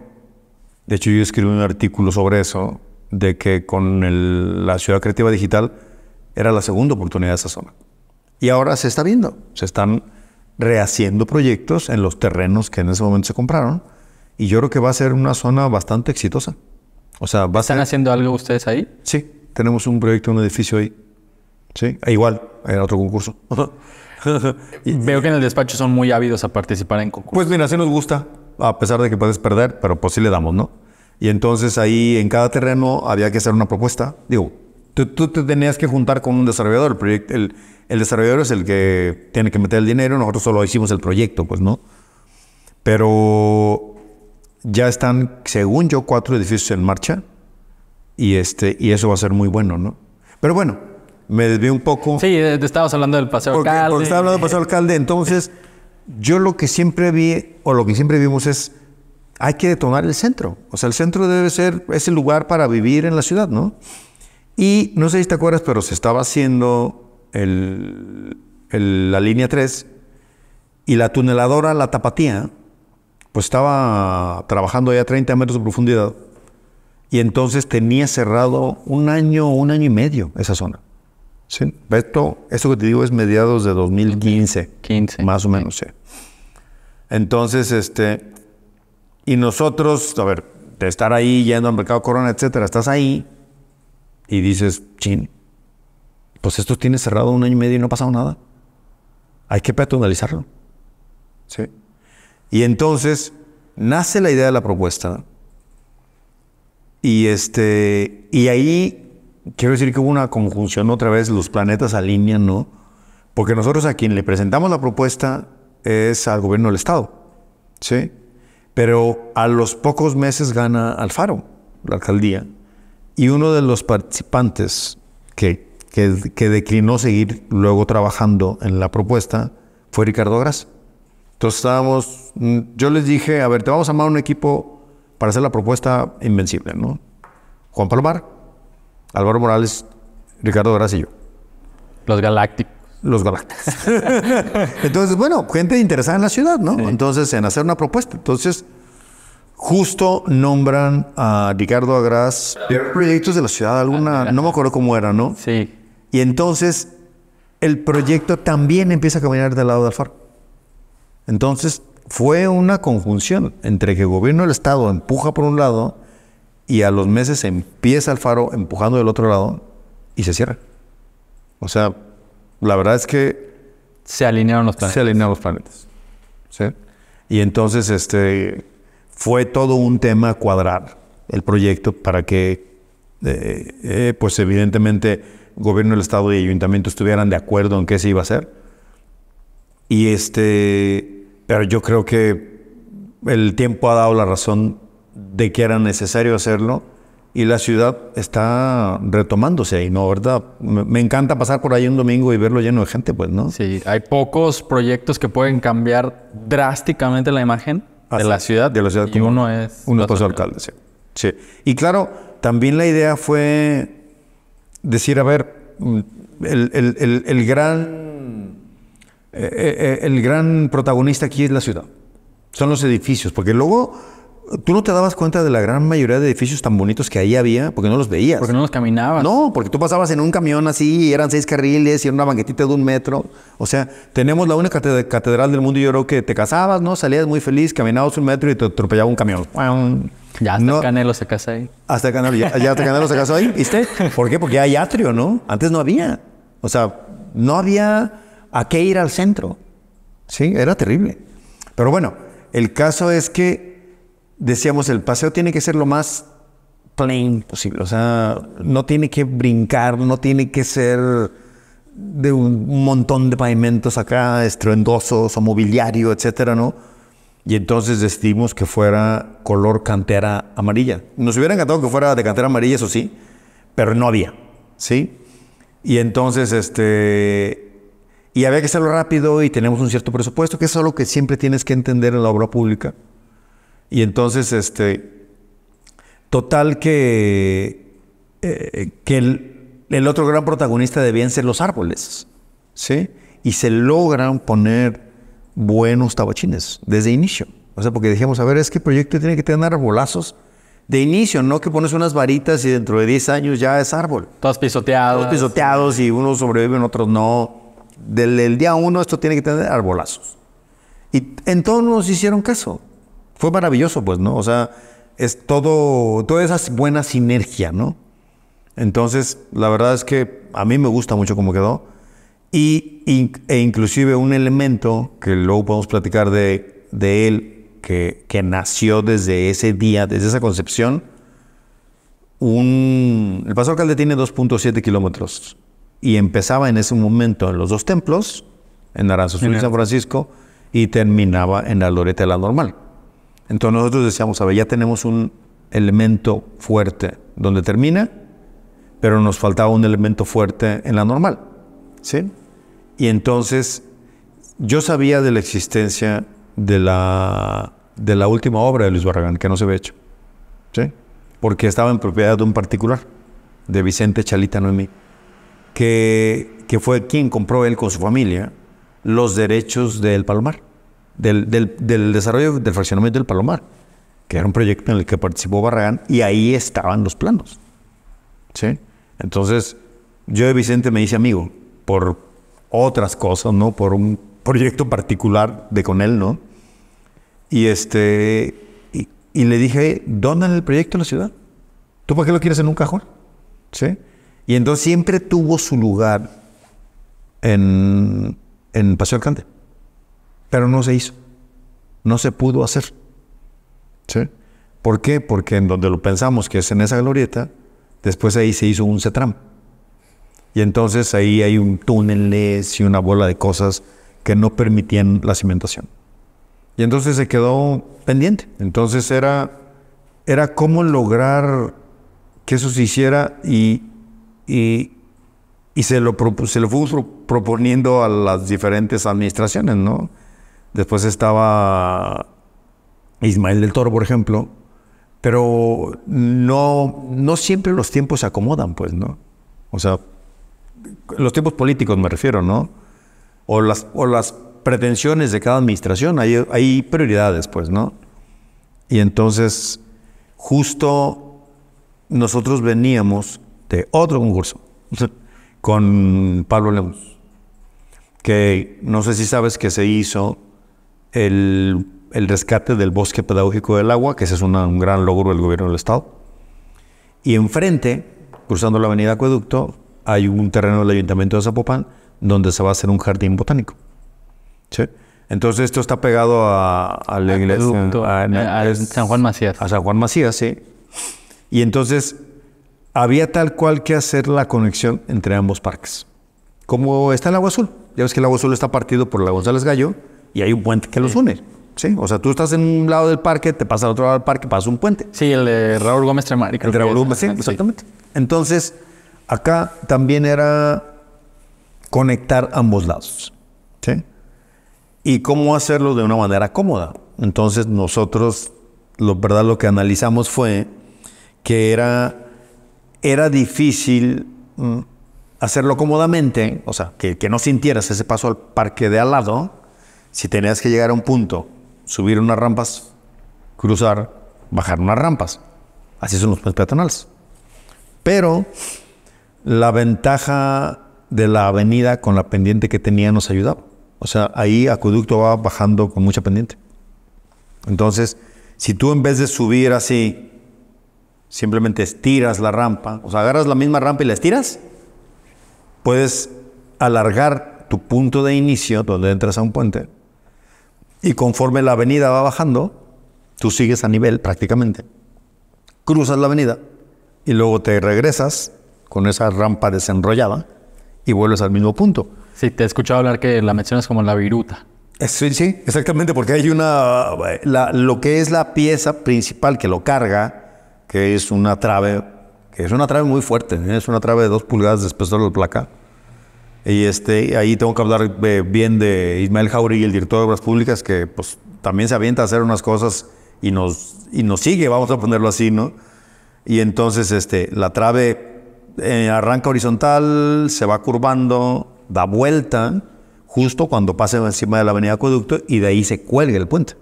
B: de hecho yo escribí un artículo sobre eso, de que con la Ciudad Creativa Digital era la segunda oportunidad de esa zona. Y ahora se está viendo, se están rehaciendo proyectos en los terrenos que en ese momento se compraron, y yo creo que va a ser una zona bastante exitosa. O sea,
A: ¿Están haciendo algo ustedes ahí?
B: Sí, tenemos un proyecto, un edificio ahí. Sí, e igual, era otro concurso.
A: Veo que en el despacho son muy ávidos a participar en concursos.
B: Pues mira, sí nos gusta, a pesar de que puedes perder, pero pues sí le damos, ¿no? Y entonces ahí en cada terreno había que hacer una propuesta. Digo, tú te tenías que juntar con un desarrollador. El desarrollador es el que tiene que meter el dinero, nosotros solo hicimos el proyecto, pues, ¿no? Pero ya están, según yo, 4 edificios en marcha y eso va a ser muy bueno, ¿no? Pero bueno, me desvié un poco.
A: Sí, estabas hablando del Paseo Alcalde.
B: Porque estaba hablando del Paseo Alcalde. Entonces, yo lo que siempre vi, o lo que siempre vimos es, hay que detonar el centro. O sea, el centro debe ser ese lugar para vivir en la ciudad, ¿no? Y no sé si te acuerdas, pero se estaba haciendo la línea 3 y la tuneladora La Tapatía, pues estaba trabajando ya a 30 metros de profundidad y entonces tenía cerrado un año y medio esa zona. ¿Sí? Esto que te digo es mediados de 2015.
A: 15.
B: Más o menos, sí. Entonces, y nosotros, a ver, de estar ahí yendo al Mercado Corona, etcétera, estás ahí y dices, chin, pues esto tiene cerrado un año y medio y no ha pasado nada. Hay que peatonalizarlo. ¿Sí? Y entonces nace la idea de la propuesta. Y ahí quiero decir que hubo una conjunción otra vez, los planetas alinean, ¿no? Porque nosotros a quien le presentamos la propuesta es al gobierno del estado. ¿Sí? Pero a los pocos meses gana Alfaro, la alcaldía, y uno de los participantes que declinó seguir luego trabajando en la propuesta fue Ricardo Gras. Entonces yo les dije, a ver, te vamos a armar un equipo para hacer la propuesta invencible, ¿no? Juan Palomar, Álvaro Morales, Ricardo Gras y yo.
A: Los Galácticos.
B: Los Galácticos. Entonces, bueno, gente interesada en la ciudad, ¿no? Sí. Entonces, en hacer una propuesta. Entonces, justo nombran a Ricardo Gras de proyectos de la ciudad, no me acuerdo cómo era, ¿no?
A: Sí.
B: Y entonces, el proyecto también empieza a caminar del lado de Alfaro. Entonces, fue una conjunción entre que el gobierno del estado empuja por un lado y a los meses empieza Alfaro empujando del otro lado y se cierra. O sea, la verdad es que
A: se alinearon los
B: planetas. ¿Sí? Y entonces fue todo un tema cuadrar el proyecto para que, pues evidentemente, gobierno del estado y ayuntamiento estuvieran de acuerdo en qué se iba a hacer. Y pero yo creo que el tiempo ha dado la razón de que era necesario hacerlo y la ciudad está retomándose ahí, ¿no? ¿Verdad? Me encanta pasar por ahí un domingo y verlo lleno de gente, pues, ¿no?
A: Sí, hay pocos proyectos que pueden cambiar drásticamente la imagen de la ciudad.
B: De la ciudad.
A: Y uno es
B: Paseo Alcalde, sí. Sí. Y claro, también la idea fue decir, a ver, el gran protagonista aquí es la ciudad. Son los edificios, porque luego tú no te dabas cuenta de la gran mayoría de edificios tan bonitos que ahí había, porque no los veías.
A: Porque no los caminabas.
B: No, porque tú pasabas en un camión así, y eran 6 carriles, y era una banquetita de 1 metro. O sea, tenemos la única catedral del mundo, y yo creo que te casabas, ¿no? Salías muy feliz, caminabas 1 metro y te atropellaba un camión.
A: Ya hasta Canelo se casa ahí.
B: Hasta Canelo, ya hasta Canelo se casó ahí, ¿viste? ¿Por qué? Porque hay atrio, ¿no? Antes no había. O sea, no había a qué ir al centro. Sí, era terrible. Pero bueno, el caso es que decíamos, el paseo tiene que ser lo más plain posible. O sea, no tiene que brincar, no tiene que ser de un montón de pavimentos acá estruendosos o mobiliario, etcétera, ¿no? Y entonces decidimos que fuera color cantera amarilla. Nos hubiera encantado que fuera de cantera amarilla, eso sí, pero no había, ¿sí? Y entonces, y había que hacerlo rápido y tenemos un cierto presupuesto, que es algo que siempre tienes que entender en la obra pública. Y entonces, total que el otro gran protagonista debían ser los árboles, ¿sí? Y se logran poner buenos tabachines desde inicio. O sea, porque dijimos, a ver, es que el proyecto tiene que tener arbolazos de inicio, no que pones unas varitas y dentro de 10 años ya es árbol.
A: Todos pisoteados.
B: Todos pisoteados y unos sobreviven, otros no. Del día 1 esto tiene que tener arbolazos. Y en todos nos hicieron caso. Fue maravilloso, pues, ¿no? O sea, es toda esa buena sinergia, ¿no? Entonces, la verdad es que a mí me gusta mucho cómo quedó. E inclusive un elemento que luego podemos platicar de él, que nació desde ese día, desde esa concepción. El Paso Alcalde tiene 2.7 kilómetros y empezaba en ese momento en los dos templos, en Aranzazú y San Francisco, y terminaba en la Glorieta de la Normal. Entonces nosotros decíamos, a ver, ya tenemos un elemento fuerte donde termina, pero nos faltaba un elemento fuerte en la Normal, ¿sí? Y entonces yo sabía de la existencia de la última obra de Luis Barragán, que no se había hecho, ¿sí? Porque estaba en propiedad de un particular, de Vicente Chalita Noemí, que fue quien compró él con su familia los derechos del Palomar, del desarrollo del fraccionamiento del Palomar, que era un proyecto en el que participó Barragán, y ahí estaban los planos, ¿sí? Entonces, yo de Vicente me hice amigo por otras cosas, ¿no? Por un proyecto particular de con él, ¿no? Y y le dije, dónale el proyecto a la ciudad. ¿Tú para qué lo quieres en un cajón? ¿Sí? Y entonces siempre tuvo su lugar en Paseo Alcalde. Pero no se hizo. No se pudo hacer. ¿Sí? ¿Por qué? Porque en donde lo pensamos, que es en esa glorieta, después ahí se hizo un CETRAM. Y entonces ahí hay un túneles y una bola de cosas que no permitían la cimentación. Y entonces se quedó pendiente. Entonces era cómo lograr que eso se hiciera y se lo fuimos proponiendo a las diferentes administraciones, ¿no? Después estaba Ismael del Toro, por ejemplo, pero no siempre los tiempos se acomodan, pues, ¿no? O sea, los tiempos políticos me refiero, ¿no? O las pretensiones de cada administración, hay prioridades, pues, ¿no? Y entonces, justo nosotros veníamos de otro concurso con Pablo Lemus, que no sé si sabes que se hizo el rescate del bosque pedagógico del agua, que ese es un gran logro del gobierno del estado. Y enfrente, cruzando la avenida Acueducto, hay un terreno del Ayuntamiento de Zapopan donde se va a hacer un jardín botánico. ¿Sí? Entonces esto está pegado a la iglesia,
A: a San Juan Macías.
B: A San Juan Macías, sí. Y entonces había tal cual que hacer la conexión entre ambos parques. Como está el Agua Azul. Ya ves que el Agua Azul está partido por la González Gallo y hay un puente que los une. ¿Sí? O sea, tú estás en un lado del parque, te pasas al otro lado del parque, pasas un puente.
A: Sí, el de Raúl Gómez Tremari.
B: El de Raúl Gómez, sí, exactamente. Entonces, acá también era conectar ambos lados. ¿Sí? Y cómo hacerlo de una manera cómoda. Entonces, nosotros, lo que analizamos fue que era difícil hacerlo cómodamente, o sea, que no sintieras ese paso al parque de al lado, si tenías que llegar a un punto, subir unas rampas, cruzar, bajar unas rampas. Así son los puentes peatonales. Pero la ventaja de la avenida con la pendiente que tenía nos ayudaba. O sea, ahí Acueducto va bajando con mucha pendiente. Entonces, si tú en vez de subir así, simplemente estiras la rampa, o sea, agarras la misma rampa y la estiras, puedes alargar tu punto de inicio donde entras a un puente y conforme la avenida va bajando, tú sigues a nivel prácticamente. Cruzas la avenida y luego te regresas con esa rampa desenrollada y vuelves al mismo punto.
A: Sí, te he escuchado hablar que la mencionas como la viruta.
B: Sí, sí, exactamente, porque hay lo que es la pieza principal que lo carga, que es una trave muy fuerte, ¿eh? Es una trave de 2 pulgadas de espesor de placa. Y ahí tengo que hablar bien de Ismael Jauregui, el director de Obras Públicas, que pues también se avienta a hacer unas cosas y nos sigue, vamos a ponerlo así, ¿no? Y entonces la trave arranca horizontal, se va curvando, da vuelta, justo cuando pasa encima de la avenida Acueducto, y de ahí se cuelga el puente,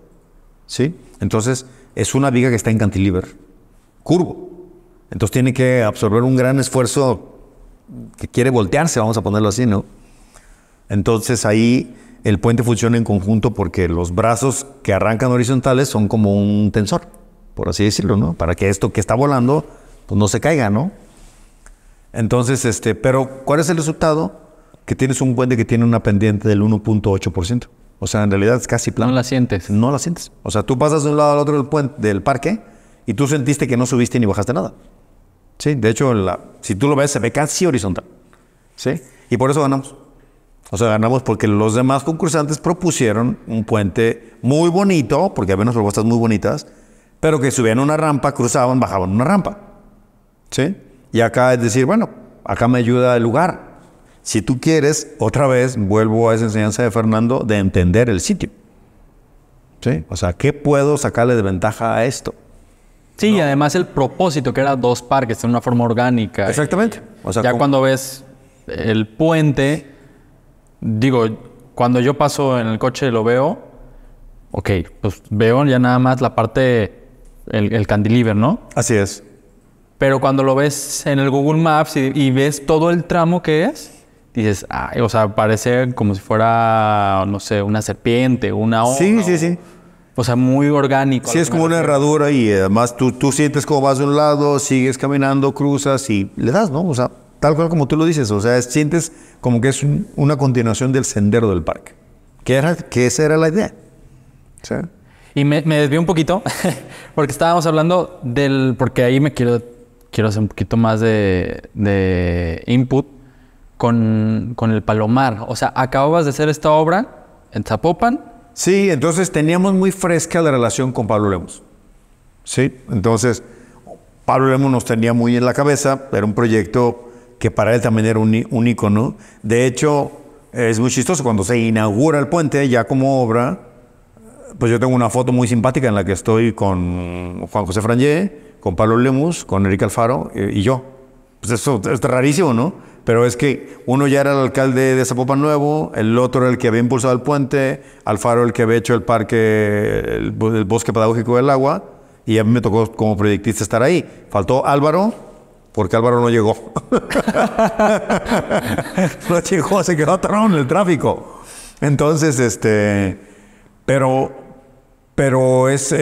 B: ¿sí? Entonces, es una viga que está en cantilever, curvo. Entonces tiene que absorber un gran esfuerzo que quiere voltearse, vamos a ponerlo así, ¿no? Entonces ahí el puente funciona en conjunto porque los brazos que arrancan horizontales son como un tensor, por así decirlo, ¿no? Para que esto que está volando, pues no se caiga, ¿no? Entonces, pero ¿cuál es el resultado? Que tienes un puente que tiene una pendiente del 1.8%. O sea, en realidad es casi plano.
A: No la sientes.
B: No la sientes. O sea, tú pasas de un lado al otro del puente, del parque, y tú sentiste que no subiste ni bajaste nada. Sí, de hecho, si tú lo ves, se ve casi horizontal. ¿Sí? Y por eso ganamos. O sea, ganamos porque los demás concursantes propusieron un puente muy bonito, porque había unas propuestas muy bonitas, pero que subían una rampa, cruzaban, bajaban una rampa. ¿Sí? Y acá es decir, bueno, acá me ayuda el lugar. Si tú quieres, otra vez vuelvo a esa enseñanza de Fernando de entender el sitio. ¿Sí? O sea, ¿qué puedo sacarle de ventaja a esto?
A: Sí, y además el propósito, que era 2 parques en una forma orgánica.
B: Exactamente. O sea,
A: ya cuando ves el puente, digo, cuando yo paso en el coche lo veo, ok, pues veo ya nada más la parte, el cantilever, ¿no?
B: Así es.
A: Pero cuando lo ves en el Google Maps y ves todo el tramo que es, dices, ay, o sea, parece como si fuera, no sé, una serpiente, una hoja.
B: Sí, sí, sí.
A: O sea, muy orgánico.
B: Sí, es como una herradura y además tú sientes como vas de un lado, sigues caminando, cruzas y le das, ¿no? O sea, tal cual como tú lo dices, o sea, sientes como que es una continuación del sendero del parque. Que esa era la idea. ¿Sí?
A: Y me desvío un poquito, porque estábamos hablando porque ahí me quiero hacer un poquito más de input con el Palomar. O sea, acababas de hacer esta obra en Zapopan.
B: Sí, entonces teníamos muy fresca la relación con Pablo Lemus. Sí, entonces Pablo Lemus nos tenía muy en la cabeza, era un proyecto que para él también era un ícono. De hecho, es muy chistoso, cuando se inaugura el puente ya como obra, pues yo tengo una foto muy simpática en la que estoy con Juan José Frangé, con Pablo Lemus, con Enrique Alfaro y yo. Pues eso es rarísimo, ¿no? Pero es que uno ya era el alcalde de Zapopan Nuevo, el otro era el que había impulsado el puente, Alfaro el que había hecho el parque, el bosque pedagógico del agua, y a mí me tocó como proyectista estar ahí. Faltó Álvaro, porque Álvaro no llegó. No llegó, se quedó atorado en el tráfico. Entonces, pero es...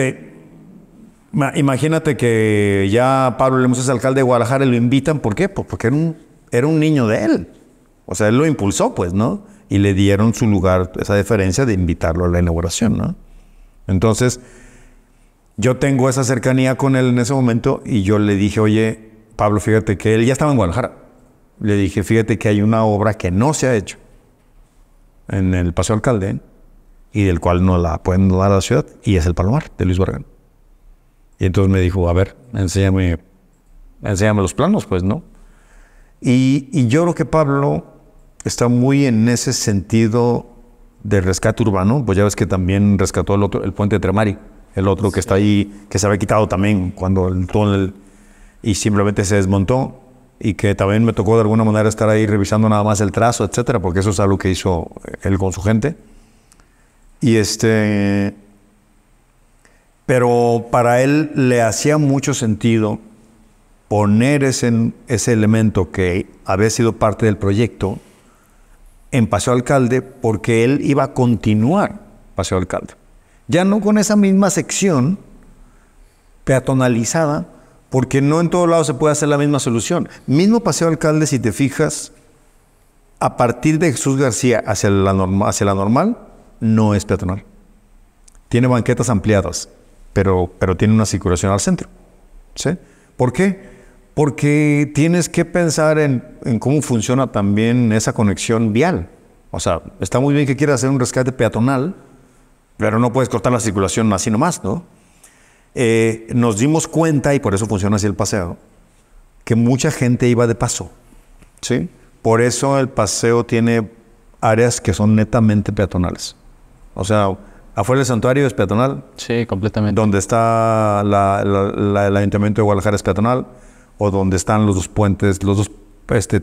B: imagínate que ya Pablo Lemus es alcalde de Guadalajara y lo invitan. ¿Por qué? Pues porque era un niño de él. O sea, él lo impulsó, pues, ¿no? Y le dieron su lugar, esa deferencia de invitarlo a la inauguración, ¿no? Entonces, yo tengo esa cercanía con él en ese momento y yo le dije, oye, Pablo, fíjate que él ya estaba en Guadalajara. Le dije, fíjate que hay una obra que no se ha hecho en el Paseo Alcalde y del cual no la pueden dar a la ciudad, y es el Palomar de Luis Barragán. Y entonces me dijo, a ver, enséñame los planos, pues, ¿no? Y yo creo que Pablo está muy en ese sentido de rescate urbano, pues ya ves que también rescató el puente de Tremari, el otro que está ahí, que se había quitado también cuando el túnel y simplemente se desmontó, y que también me tocó de alguna manera estar ahí revisando nada más el trazo, etcétera, porque eso es algo que hizo él con su gente. Y pero para él le hacía mucho sentido poner ese elemento que había sido parte del proyecto en Paseo Alcalde, porque él iba a continuar Paseo Alcalde. Ya no con esa misma sección peatonalizada, porque no en todos lados se puede hacer la misma solución. Mismo Paseo Alcalde, si te fijas, a partir de Jesús García hacia la normal, no es peatonal. Tiene banquetas ampliadas, pero tiene una circulación al centro. ¿Sí? ¿Por qué? Porque tienes que pensar en cómo funciona también esa conexión vial. O sea, está muy bien que quieras hacer un rescate peatonal, pero no puedes cortar la circulación así nomás, ¿no? Nos dimos cuenta, y por eso funciona así el paseo, que mucha gente iba de paso, ¿sí? Por eso el paseo tiene áreas que son netamente peatonales. O sea, afuera del santuario es peatonal.
A: Sí, completamente.
B: Donde está el Ayuntamiento de Guadalajara es peatonal, o donde están los dos puentes, los dos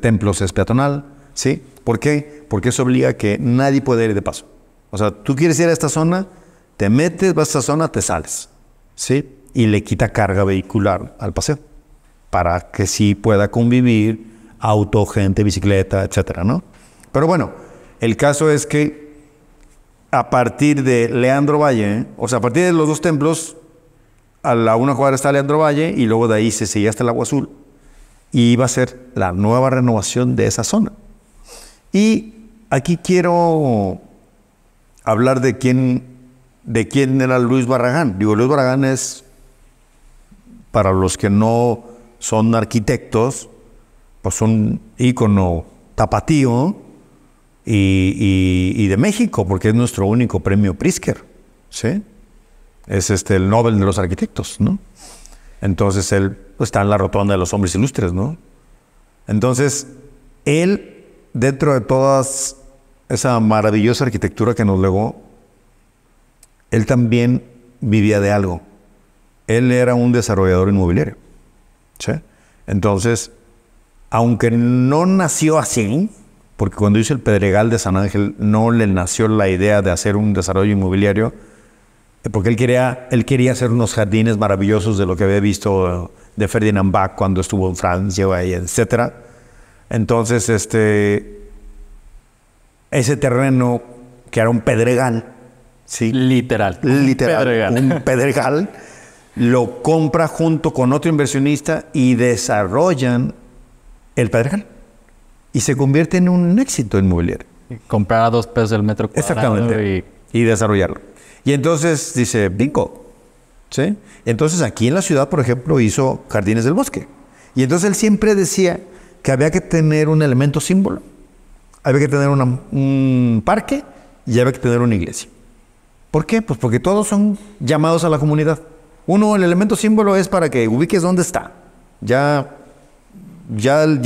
B: templos es peatonal, ¿sí? ¿Por qué? Porque eso obliga a que nadie puede ir de paso. O sea, tú quieres ir a esta zona, te metes, vas a esta zona, te sales, ¿sí? Y le quita carga vehicular al paseo, para que sí pueda convivir auto, gente, bicicleta, etcétera, ¿no? Pero bueno, el caso es que a partir de Leandro Valle, o sea, a partir de los dos templos, a la una cuadra está Leandro Valle, y luego de ahí se seguía hasta el Agua Azul, y iba a ser la nueva renovación de esa zona. Y aquí quiero hablar de quién era Luis Barragán. Digo, Luis Barragán es, para los que no son arquitectos, pues un ícono tapatío y de México, porque es nuestro único premio Pritzker, ¿sí? Es el Nobel de los arquitectos, ¿no? Entonces él pues, está en la rotonda de los hombres ilustres, ¿no? Entonces, él, dentro de toda esa maravillosa arquitectura que nos legó, él también vivía de algo. Él era un desarrollador inmobiliario, ¿sí? Entonces, aunque no nació así, porque cuando hizo el Pedregal de San Ángel no le nació la idea de hacer un desarrollo inmobiliario, porque él quería hacer unos jardines maravillosos de lo que había visto de Ferdinand Bach cuando estuvo en Francia, etc. Entonces, ese terreno, que era un pedregal, ¿sí?
A: Literal.
B: Un pedregal, lo compra junto con otro inversionista y desarrollan el pedregal. Y se convierte en un éxito inmobiliario.
A: Comprar a 2 pesos el metro cuadrado.
B: Exactamente. Y desarrollarlo. Y entonces dice, bingo, ¿sí? Entonces aquí en la ciudad, por ejemplo, hizo Jardines del Bosque. Y entonces él siempre decía que había que tener un elemento símbolo. Había que tener un parque y había que tener una iglesia. ¿Por qué? Pues porque todos son llamados a la comunidad. Uno, el elemento símbolo es para que ubiques dónde está. Ya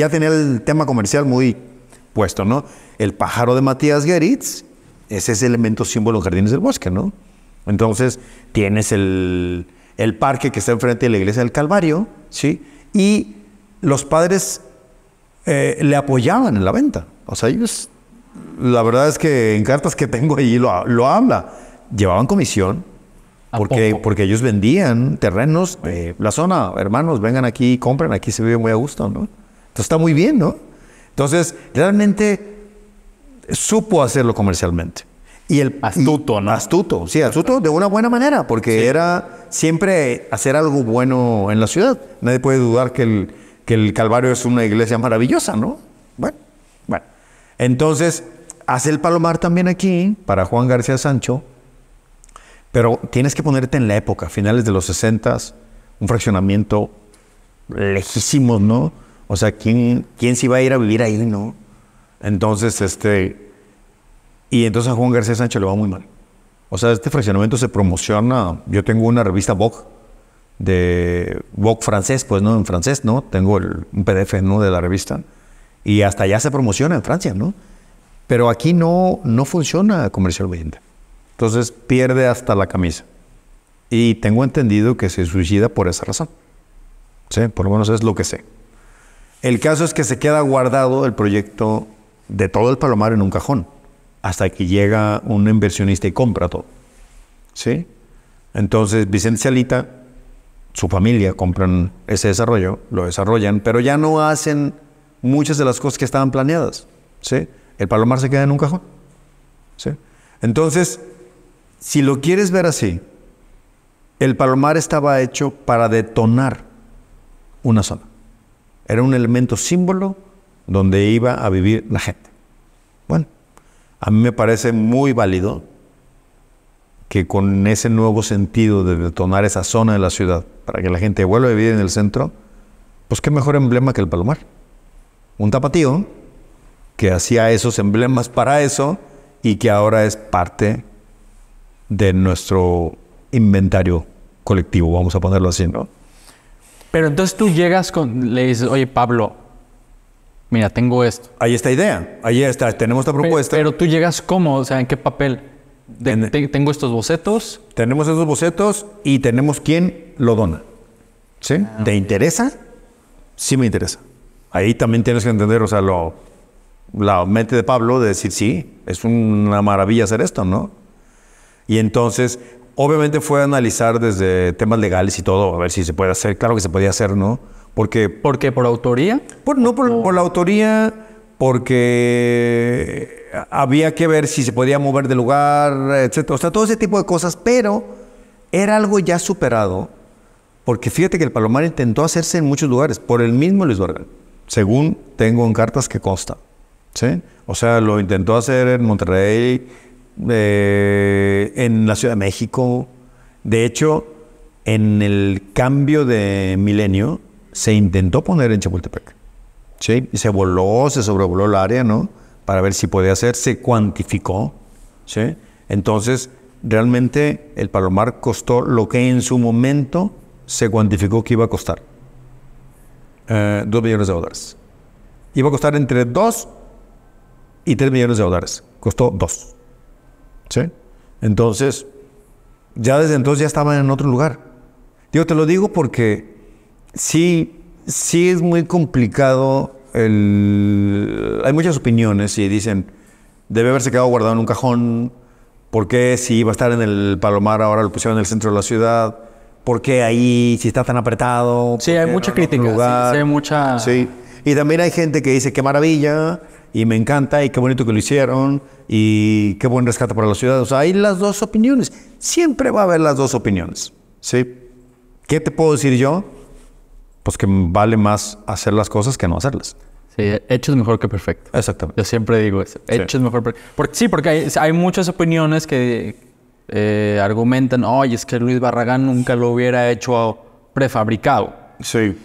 B: tenía el tema comercial muy puesto, ¿no? El pájaro de Matías Geritz, ese es el elemento símbolo en Jardines del Bosque, ¿no? Entonces, tienes el parque que está enfrente de la iglesia del Calvario, ¿sí? Y los padres le apoyaban en la venta. O sea, ellos, la verdad es que en cartas que tengo allí lo habla. Llevaban comisión porque ellos vendían terrenos de la zona. Hermanos, vengan aquí, compren, aquí se vive muy a gusto, ¿no? Entonces está muy bien, ¿no? Entonces, realmente supo hacerlo comercialmente.
A: Astuto, ¿no?
B: Astuto, sí, astuto de una buena manera, porque era siempre hacer algo bueno en la ciudad. Nadie puede dudar que el Calvario es una iglesia maravillosa, ¿no? Bueno. Entonces, hace el Palomar también aquí, para Juan García Sancho, pero tienes que ponerte en la época, finales de los 60s, un fraccionamiento lejísimo, ¿no? O sea, ¿quién se iba a ir a vivir ahí, no? Entonces, y entonces a Juan García Sancho le va muy mal. O sea, este fraccionamiento se promociona. Yo tengo una revista Vogue, de Vogue francés, pues, ¿no? En francés, ¿no? Tengo un PDF, ¿no? De la revista. Y hasta allá se promociona en Francia, ¿no? Pero aquí no funciona comercialmente. Entonces pierde hasta la camisa. Y tengo entendido que se suicida por esa razón. Sí, por lo menos es lo que sé. El caso es que se queda guardado el proyecto de todo el Palomar en un cajón, hasta que llega un inversionista y compra todo. ¿Sí? Entonces Vicente Cialita, su familia compran ese desarrollo, lo desarrollan, pero ya no hacen muchas de las cosas que estaban planeadas. ¿Sí? El Palomar se queda en un cajón. ¿Sí? Entonces, si lo quieres ver así, el Palomar estaba hecho para detonar una zona. Era un elemento símbolo donde iba a vivir la gente. Bueno, a mí me parece muy válido que con ese nuevo sentido de detonar esa zona de la ciudad para que la gente vuelva a vivir en el centro, pues qué mejor emblema que el Palomar. Un tapatío que hacía esos emblemas para eso y que ahora es parte de nuestro inventario colectivo, vamos a ponerlo así, ¿no?
A: Pero entonces tú llegas le dices, oye, Pablo, mira, tengo esto.
B: Ahí está idea, ahí está, tenemos esta propuesta.
A: Pero tú llegas ¿cómo? O sea, ¿en qué papel? Tengo estos bocetos.
B: Tenemos esos bocetos y tenemos quién lo dona. ¿Sí? ¿Te interesa? Sí me interesa. Ahí también tienes que entender, o sea, la mente de Pablo de decir, sí, es una maravilla hacer esto, ¿no? Y entonces, obviamente fue a analizar desde temas legales y todo, a ver si se puede hacer. Claro que se podía hacer, ¿no? Porque...
A: ¿Por qué? ¿Por autoría?
B: Por la autoría, porque había que ver si se podía mover de lugar, etc. O sea, todo ese tipo de cosas, pero era algo ya superado, porque fíjate que el Palomar intentó hacerse en muchos lugares, por el mismo Luis Barragán, según tengo en cartas que consta, ¿sí? O sea, lo intentó hacer en Monterrey, en la Ciudad de México. De hecho, en el cambio de milenio, se intentó poner en Chapultepec, ¿sí? Y se sobrevoló el área, ¿no? Para ver si podía hacer, se cuantificó, ¿sí? Entonces, realmente el Palomar costó lo que en su momento se cuantificó que iba a costar. $2 millones. Iba a costar entre 2 y 3 millones de dólares. Costó 2. ¿Sí? Entonces, ya desde entonces ya estaban en otro lugar. Te lo digo porque sí es muy complicado. Hay muchas opiniones y dicen, debe haberse quedado guardado en un cajón. ¿Por qué si iba a estar en el Palomar ahora lo pusieron en el centro de la ciudad? ¿Por qué ahí si está tan apretado?
A: Sí, hay mucha crítica. Sí, hay mucha...
B: Sí. Y también hay gente que dice, qué maravilla, y me encanta, y qué bonito que lo hicieron, y qué buen rescate para la ciudad. O sea, hay las dos opiniones. Siempre va a haber las dos opiniones, ¿sí? ¿Qué te puedo decir yo? Pues que vale más hacer las cosas que no hacerlas.
A: Sí, hecho es mejor que perfecto.
B: Exactamente.
A: Yo siempre digo eso. Hecho es mejor que perfecto. Porque hay muchas opiniones que argumentan, oye, es que Luis Barragán nunca lo hubiera hecho prefabricado.
B: Sí.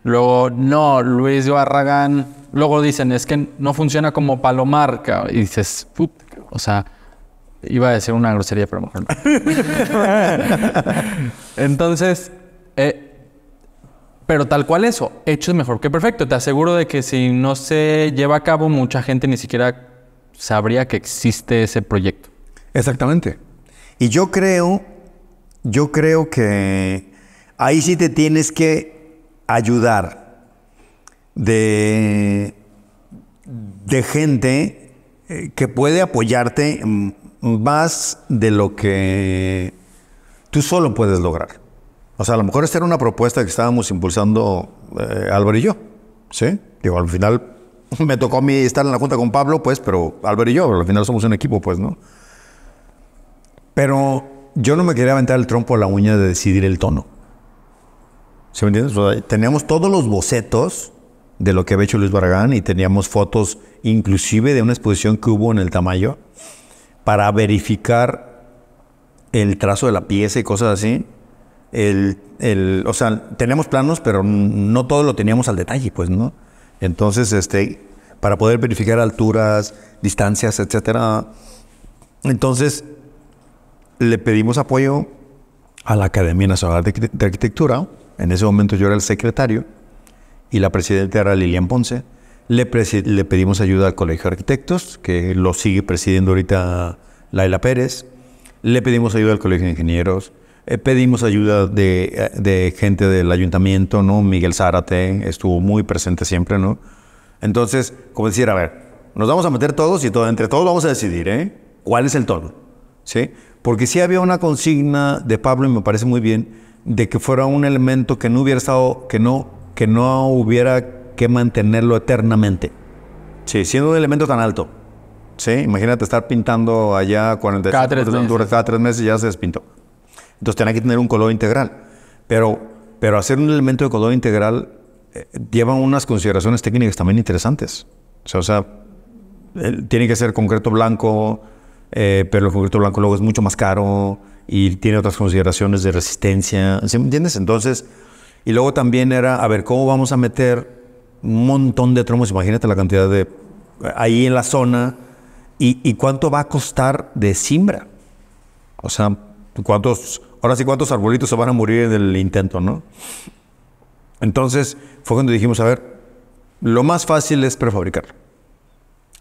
A: Luego, no, Luis Barragán... Luego dicen, es que no funciona como Palomar. Y dices, o sea, iba a decir una grosería, pero mejor no. Entonces, pero tal cual eso, hecho es mejor que perfecto. Te aseguro de que si no se lleva a cabo, mucha gente ni siquiera sabría que existe ese proyecto.
B: Exactamente. Y yo creo que ahí sí te tienes que ayudar de gente que puede apoyarte más de lo que tú solo puedes lograr. O sea, a lo mejor esta era una propuesta que estábamos impulsando Álvaro y yo, ¿sí? Digo, al final me tocó a mí estar en la junta con Pablo, pues, pero Álvaro y yo, al final somos un equipo, pues, ¿no? Pero yo no me quería aventar el trompo a la uña de decidir el tono. ¿Sí me entiendes? O sea, teníamos todos los bocetos de lo que había hecho Luis Barragán y teníamos fotos inclusive de una exposición que hubo en el Tamayo para verificar el trazo de la pieza y cosas así. O sea, teníamos planos, pero no todo lo teníamos al detalle, pues, ¿no? Entonces, para poder verificar alturas, distancias, etcétera. Entonces, le pedimos apoyo a la Academia Nacional de Arquitectura. En ese momento yo era el secretario y la presidenta era Lilian Ponce. Le pedimos ayuda al Colegio de Arquitectos, que lo sigue presidiendo ahorita Laila Pérez. Le pedimos ayuda al Colegio de Ingenieros. Pedimos ayuda de gente del ayuntamiento, ¿no? Miguel Zárate estuvo muy presente siempre, ¿no? Entonces, como decir, a ver, nos vamos a meter todos y entre todos vamos a decidir, ¿cuál es el tono? ¿Sí? Porque sí había una consigna de Pablo, y me parece muy bien, de que fuera un elemento que no hubiera estado, que no hubiera que mantenerlo eternamente. Sí, siendo un elemento tan alto. Sí, imagínate estar pintando allá 45 cada 3 meses ya se despintó. Entonces tenía que tener un color integral. Pero hacer un elemento de color integral lleva unas consideraciones técnicas también interesantes. O sea, tiene que ser concreto blanco, pero el concreto blanco luego es mucho más caro y tiene otras consideraciones de resistencia. ¿Sí me entiendes? Entonces, Y luego también era, a ver, ¿cómo vamos a meter un montón de tromos? Imagínate la cantidad de... ahí en la zona. ¿Y cuánto va a costar de siembra? O sea, ahora sí, ¿cuántos arbolitos se van a morir en el intento, no? Entonces, fue cuando dijimos, a ver, lo más fácil es prefabricar.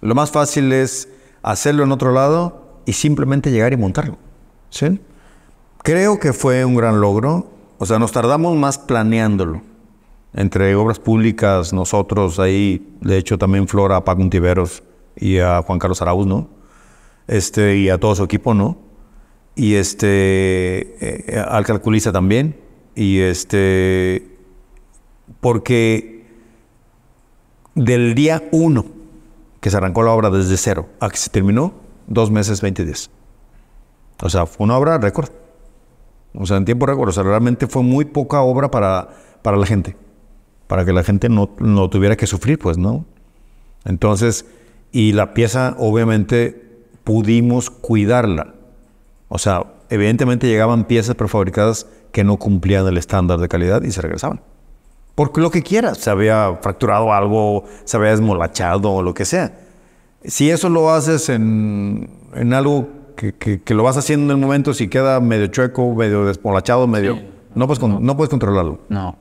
B: Lo más fácil es hacerlo en otro lado y simplemente llegar y montarlo, ¿sí? Creo que fue un gran logro. O sea, nos tardamos más planeándolo. Entre obras públicas, nosotros ahí, de hecho también Flora, a Paco Untiveros y a Juan Carlos Arauz, ¿no? Y a todo su equipo, ¿no? Y al calculista también. Y porque del día 1 que se arrancó la obra desde cero a que se terminó, 2 meses, 20 días. O sea, fue una obra récord. O sea, en tiempo récord. O sea, realmente fue muy poca obra para la gente. Para que la gente no tuviera que sufrir, pues, ¿no? Entonces, y la pieza, obviamente, pudimos cuidarla. O sea, evidentemente llegaban piezas prefabricadas que no cumplían el estándar de calidad y se regresaban. Porque lo que quieras, se había fracturado algo, se había desmolachado o lo que sea. Si eso lo haces en algo que lo vas haciendo en el momento, si queda medio chueco, medio desmolachado, medio... Sí. No puedes controlarlo. No.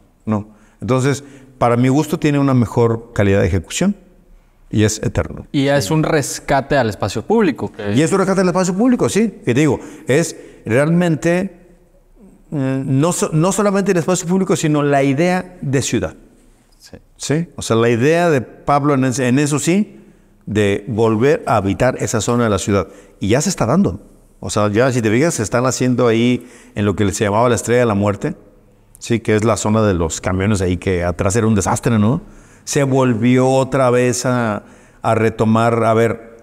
B: Entonces, para mi gusto tiene una mejor calidad de ejecución y es eterno.
A: Y es un rescate al espacio público.
B: Y es un rescate al espacio público, sí. Que te digo, es realmente no solamente el espacio público, sino la idea de ciudad. Sí. O sea, la idea de Pablo en eso sí, de volver a habitar esa zona de la ciudad. Y ya se está dando. O sea, ya si te fijas, se están haciendo ahí en lo que se llamaba la Estrella de la Muerte. Sí, que es la zona de los camiones ahí, que atrás era un desastre, ¿no? Se volvió otra vez a retomar, a ver,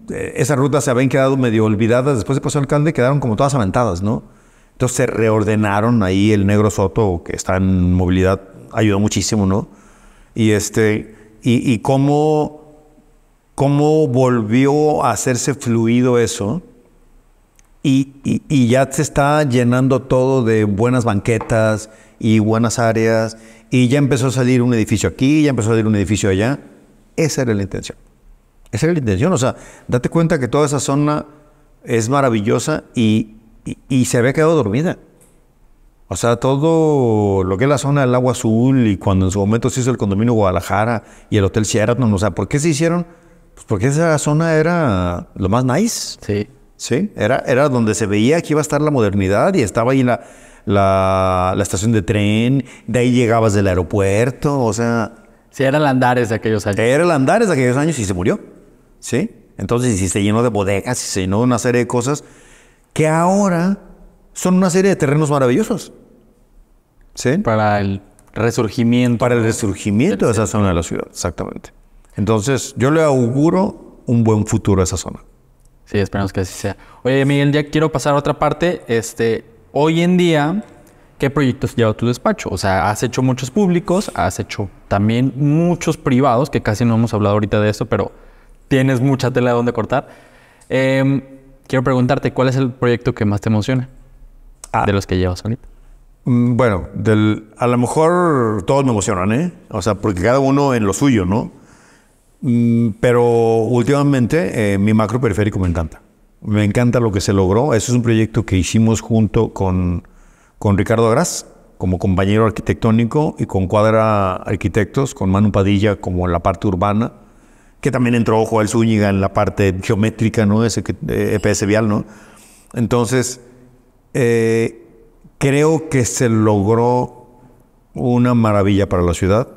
B: esas rutas se habían quedado medio olvidadas, después de pasar el alcalde, quedaron como todas aventadas, ¿no? Entonces se reordenaron ahí el Negro Soto, que está en movilidad, ayudó muchísimo, ¿no? Y cómo volvió a hacerse fluido eso. Y ya se está llenando todo de buenas banquetas y buenas áreas. Y ya empezó a salir un edificio aquí, ya empezó a salir un edificio allá. Esa era la intención. O sea, date cuenta que toda esa zona es maravillosa y se había quedado dormida. O sea, todo lo que es la zona del Agua Azul y cuando en su momento se hizo el condominio Guadalajara y el Hotel Sheraton. O sea, ¿por qué se hicieron? Pues porque esa zona era lo más nice. Sí, era donde se veía que iba a estar la modernidad y estaba ahí la estación de tren, de ahí llegabas del aeropuerto, o sea...
A: Sí, eran Andares de aquellos años.
B: Era el Andares de aquellos años y se murió, ¿sí? Entonces, y se llenó de bodegas, y se llenó de una serie de cosas que ahora son una serie de terrenos maravillosos, ¿sí?
A: Para el resurgimiento.
B: Para el resurgimiento de esa zona de la ciudad, exactamente. Entonces, yo le auguro un buen futuro a esa zona.
A: Sí, esperamos que así sea. Oye, Miguel, ya quiero pasar a otra parte. Hoy en día, ¿qué proyectos lleva tu despacho? O sea, has hecho muchos públicos, has hecho también muchos privados, que casi no hemos hablado ahorita de eso, pero tienes mucha tela de donde cortar. Quiero preguntarte, ¿cuál es el proyecto que más te emociona de los que llevas ahorita?
B: Bueno, a lo mejor todos me emocionan, ¿eh? O sea, porque cada uno en lo suyo, ¿no? Pero últimamente mi macro periférico me encanta. Me encanta lo que se logró. Eso es un proyecto que hicimos junto con Ricardo Agraz, como compañero arquitectónico, y con Cuadra Arquitectos, con Manu Padilla como en la parte urbana, que también entró Joel Zúñiga en la parte geométrica, ¿no? EPS Vial, ¿no? Entonces, creo que se logró una maravilla para la ciudad.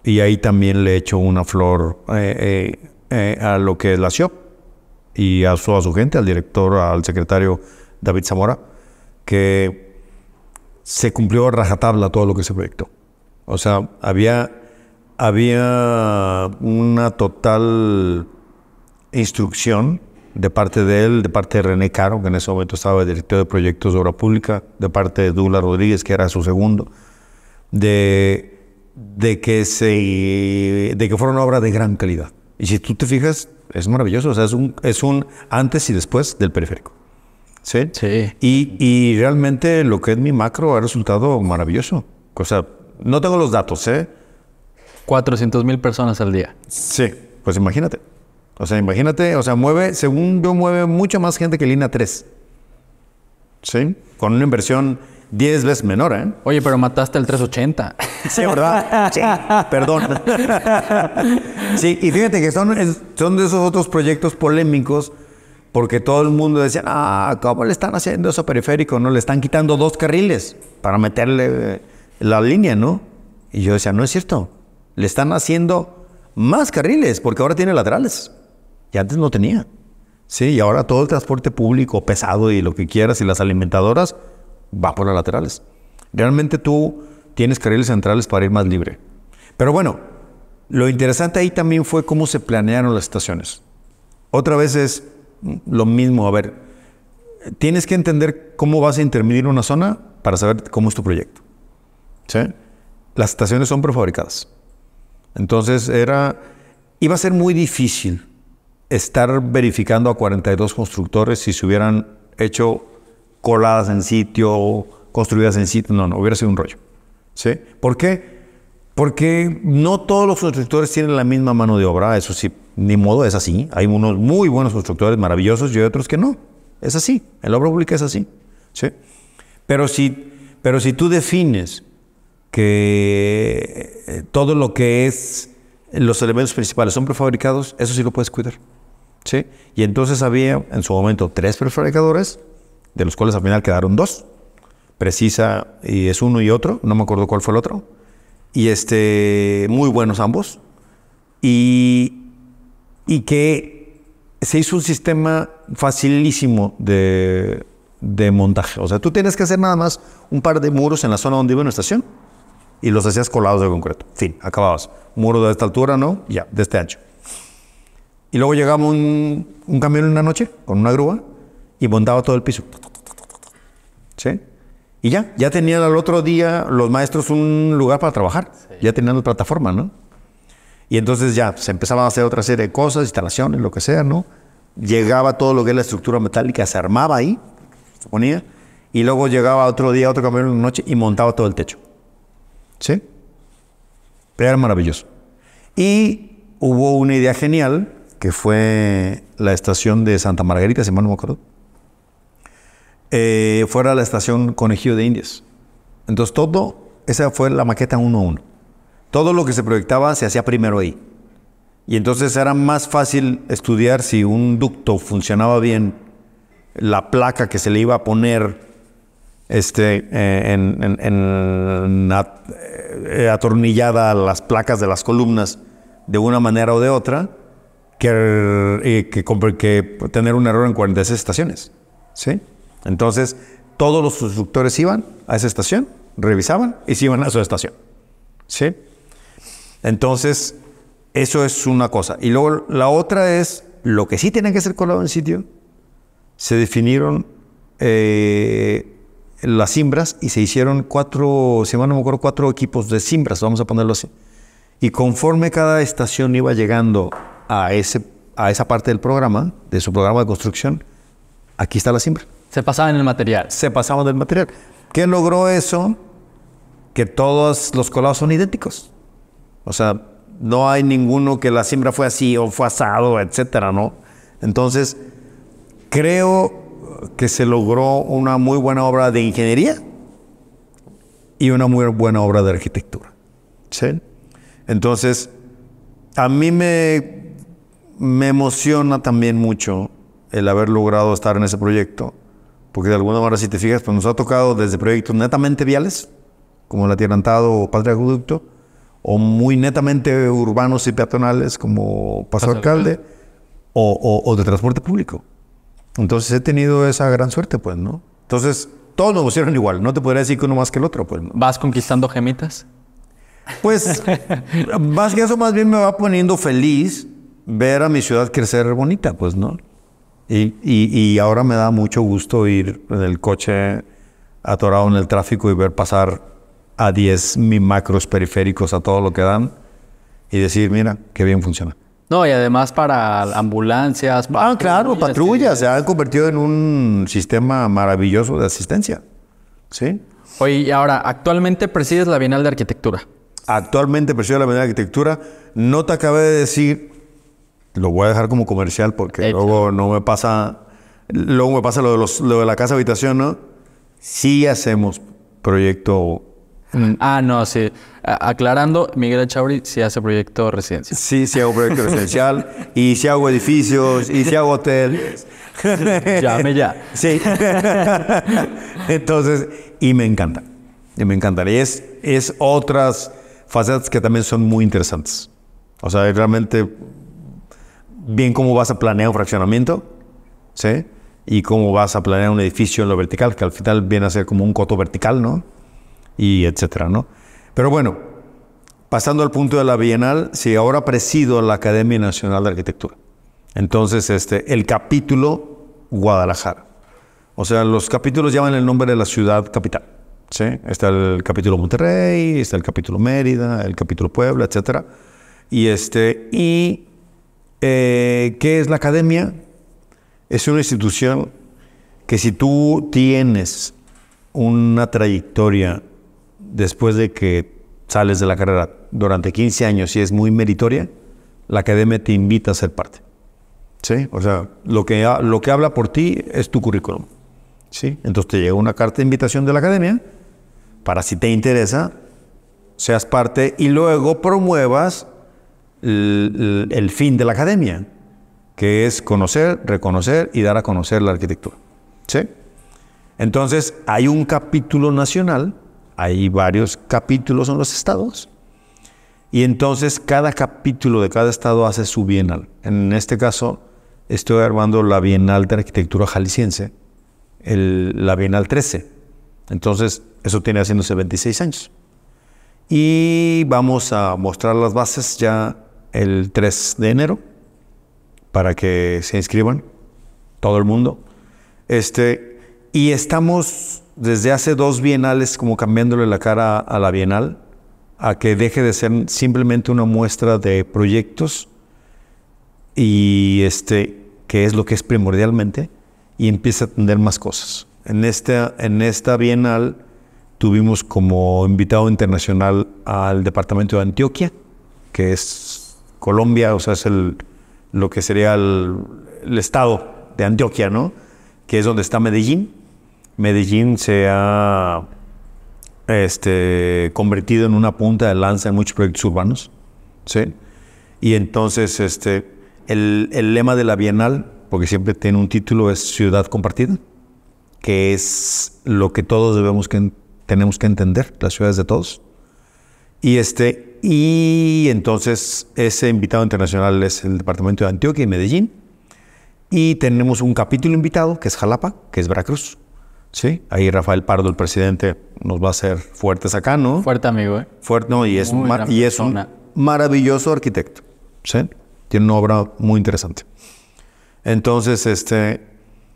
B: Y ahí también le echo una flor a lo que es la CIOP y a su gente, al director, al secretario David Zamora, que se cumplió a rajatabla todo lo que se proyectó. O sea, había una total instrucción de parte de él, de parte de René Caro, que en ese momento estaba el director de proyectos de obra pública, de parte de Douglas Rodríguez, que era su segundo, de que fuera una obra de gran calidad. Y si tú te fijas, es maravilloso. O sea, es un antes y después del periférico. ¿Sí?
A: Sí.
B: Y realmente lo que es mi macro ha resultado maravilloso. O sea, No tengo los datos, ¿eh?
A: 400,000 personas al día.
B: Sí, pues imagínate. O sea, mueve, según yo, mueve mucha más gente que línea 3. ¿Sí? Con una inversión 10 veces menor, ¿eh?
A: Oye, pero mataste el 380.
B: Sí, ¿verdad? Sí, perdón. Sí, y fíjate que son de esos otros proyectos polémicos porque todo el mundo decía, ¿cómo le están haciendo eso periférico? No, le están quitando 2 carriles para meterle la línea, ¿no? Y yo decía, no es cierto. Le están haciendo más carriles porque ahora tiene laterales. Y antes no tenía. Sí, y ahora todo el transporte público pesado y lo que quieras y las alimentadoras va por las laterales. Realmente tú tienes carriles centrales para ir más libre. Pero bueno, lo interesante ahí también fue cómo se planearon las estaciones. Otra vez es lo mismo. A ver, tienes que entender cómo vas a intervenir una zona para saber cómo es tu proyecto. ¿Sí? Las estaciones son prefabricadas. Entonces iba a ser muy difícil estar verificando a 42 constructores si se hubieran hecho coladas en sitio, construidas en sitio. No, hubiera sido un rollo. ¿Sí? ¿Por qué? Porque no todos los constructores tienen la misma mano de obra. Eso sí, ni modo, es así. Hay unos muy buenos constructores maravillosos y hay otros que no. Es así. En la obra pública es así. ¿Sí? Pero si tú defines que todo lo que es los elementos principales son prefabricados, eso sí lo puedes cuidar. ¿Sí? Y entonces había en su momento 3 prefabricadores, de los cuales al final quedaron 2. Precisa y es uno y otro, no me acuerdo cuál fue el otro. Y muy buenos ambos. Y que se hizo un sistema facilísimo de montaje. O sea, tú tienes que hacer nada más un par de muros en la zona donde iba una estación y los hacías colados de concreto. Fin, acababas. Muro de esta altura, ¿no? Ya, de este ancho. Y luego llegaba un camión en una noche con una grúa y montaba todo el piso. ¿Sí? Y ya tenían al otro día los maestros un lugar para trabajar. Sí. Ya tenían la plataforma, ¿no? Y entonces ya se empezaban a hacer otra serie de cosas, instalaciones, lo que sea, ¿no? Llegaba todo lo que es la estructura metálica, se armaba ahí, se ponía, y luego llegaba otro día otro camión en la noche y montaba todo el techo. ¿Sí? Era maravilloso. Y hubo una idea genial, que fue la estación de Santa Margarita, si mal no me acuerdo. Fuera la estación Conejillo de Indias. Entonces esa fue la maqueta 1-1. Todo lo que se proyectaba se hacía primero ahí. Y entonces era más fácil estudiar si un ducto funcionaba bien, la placa que se le iba a poner atornillada a las placas de las columnas de una manera o de otra, que tener un error en 46 estaciones. ¿Sí? Entonces, todos los constructores iban a esa estación, revisaban y se iban a su estación. ¿Sí? Entonces, eso es una cosa. Y luego la otra es, lo que sí tiene que ser colado en sitio, se definieron las cimbras y se hicieron 4, si mal no me acuerdo, 4 equipos de cimbras, vamos a ponerlo así. Y conforme cada estación iba llegando a esa parte del programa, de su programa de construcción, aquí está la cimbra.
A: Se pasaban el material.
B: Se pasaban del material. ¿Qué logró eso? Que todos los colados son idénticos. O sea, no hay ninguno que la cimbra fue así o fue asado, etcétera, ¿no? Entonces, creo que se logró una muy buena obra de ingeniería y una muy buena obra de arquitectura. ¿Sí? Entonces, a mí me emociona también mucho el haber logrado estar en ese proyecto, porque de alguna manera, si te fijas, pues nos ha tocado desde proyectos netamente viales, como el Atirantado o Patria Acueducto, o muy netamente urbanos y peatonales, como Paso Alcalde, o de transporte público. Entonces he tenido esa gran suerte, pues, ¿no? Entonces, todos nos pusieron igual. No te podría decir que uno más que el otro, pues, ¿no?
A: ¿Vas conquistando gemitas?
B: Pues, más que eso, más bien me va poniendo feliz ver a mi ciudad crecer bonita, pues, ¿no? Y ahora me da mucho gusto ir en el coche atorado en el tráfico y ver pasar a 10 macros periféricos a todo lo que dan y decir, mira, qué bien funciona.
A: No, y además para ambulancias.
B: Claro, patrullas. Se han convertido en un sistema maravilloso de asistencia. ¿Sí?
A: Oye, y ahora, actualmente presides la Bienal de Arquitectura.
B: Actualmente presido la Bienal de Arquitectura. No te acabé de decir, lo voy a dejar como comercial porque
A: Hecho.
B: luego no me pasa, luego me pasa lo de la casa habitación, ¿no? Sí hacemos proyecto.
A: Ah, no, sí. Aclarando, Miguel Echauri sí hace proyecto residencial.
B: Sí hago proyecto residencial y sí hago edificios y sí hago hoteles.
A: Llame ya.
B: Sí. Entonces, y me encanta. Y me encantan. Y es otras facetas que también son muy interesantes. O sea, realmente bien cómo vas a planear un fraccionamiento, ¿sí? Y cómo vas a planear un edificio en lo vertical, que al final viene a ser como un coto vertical, ¿no? Y etcétera, ¿no? Pero bueno, pasando al punto de la Bienal, sí, ahora presido la Academia Nacional de Arquitectura. Entonces, el capítulo Guadalajara. O sea, los capítulos llevan el nombre de la ciudad capital, ¿sí? Está el capítulo Monterrey, está el capítulo Mérida, el capítulo Puebla, etcétera. ¿qué es la academia? Es una institución que si tú tienes una trayectoria después de que sales de la carrera durante 15 años y es muy meritoria, la academia te invita a ser parte. ¿Sí? O sea, lo que habla por ti es tu currículum. ¿Sí? Entonces te llega una carta de invitación de la academia para, si te interesa, seas parte y luego promuevas el fin de la academia, que es conocer, reconocer y dar a conocer la arquitectura. ¿Sí? Entonces, hay un capítulo nacional, hay varios capítulos en los estados, y entonces cada capítulo de cada estado hace su bienal. En este caso, estoy armando la Bienal de Arquitectura Jalisciense, la Bienal 13. Entonces, eso tiene haciéndose 26 años. Y vamos a mostrar las bases ya el 3 de enero para que se inscriban todo el mundo. Y estamos desde hace 2 bienales como cambiándole la cara a la Bienal, a que deje de ser simplemente una muestra de proyectos y que es lo que es primordialmente, y empieza a tener más cosas. En esta Bienal tuvimos como invitado internacional al departamento de Antioquia, que es Colombia, o sea, es lo que sería el estado de Antioquia, ¿no? Que es donde está Medellín. Medellín se ha convertido en una punta de lanza en muchos proyectos urbanos, ¿sí? Y entonces el lema de la Bienal, porque siempre tiene un título, es Ciudad Compartida, que es lo que todos tenemos que entender, las ciudades de todos. Y entonces ese invitado internacional es el departamento de Antioquia y Medellín. Y tenemos un capítulo invitado, que es Jalapa, que es Veracruz. ¿Sí? Ahí Rafael Pardo, el presidente, nos va a hacer fuertes acá, ¿no?
A: Fuerte amigo, ¿eh?
B: Fuerte, no, y es un maravilloso arquitecto. ¿Sí? Tiene una obra muy interesante. Entonces,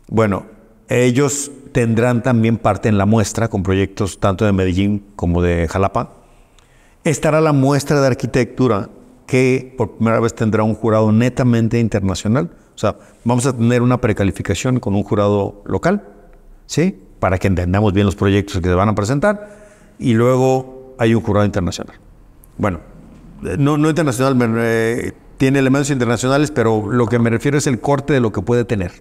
B: bueno, ellos tendrán también parte en la muestra con proyectos tanto de Medellín como de Jalapa. Estará la muestra de arquitectura que por primera vez tendrá un jurado netamente internacional. O sea, vamos a tener una precalificación con un jurado local, ¿sí? Para que entendamos bien los proyectos que se van a presentar. Y luego hay un jurado internacional. Bueno, no internacional, tiene elementos internacionales, pero lo que me refiero es el corte de lo que puede tener.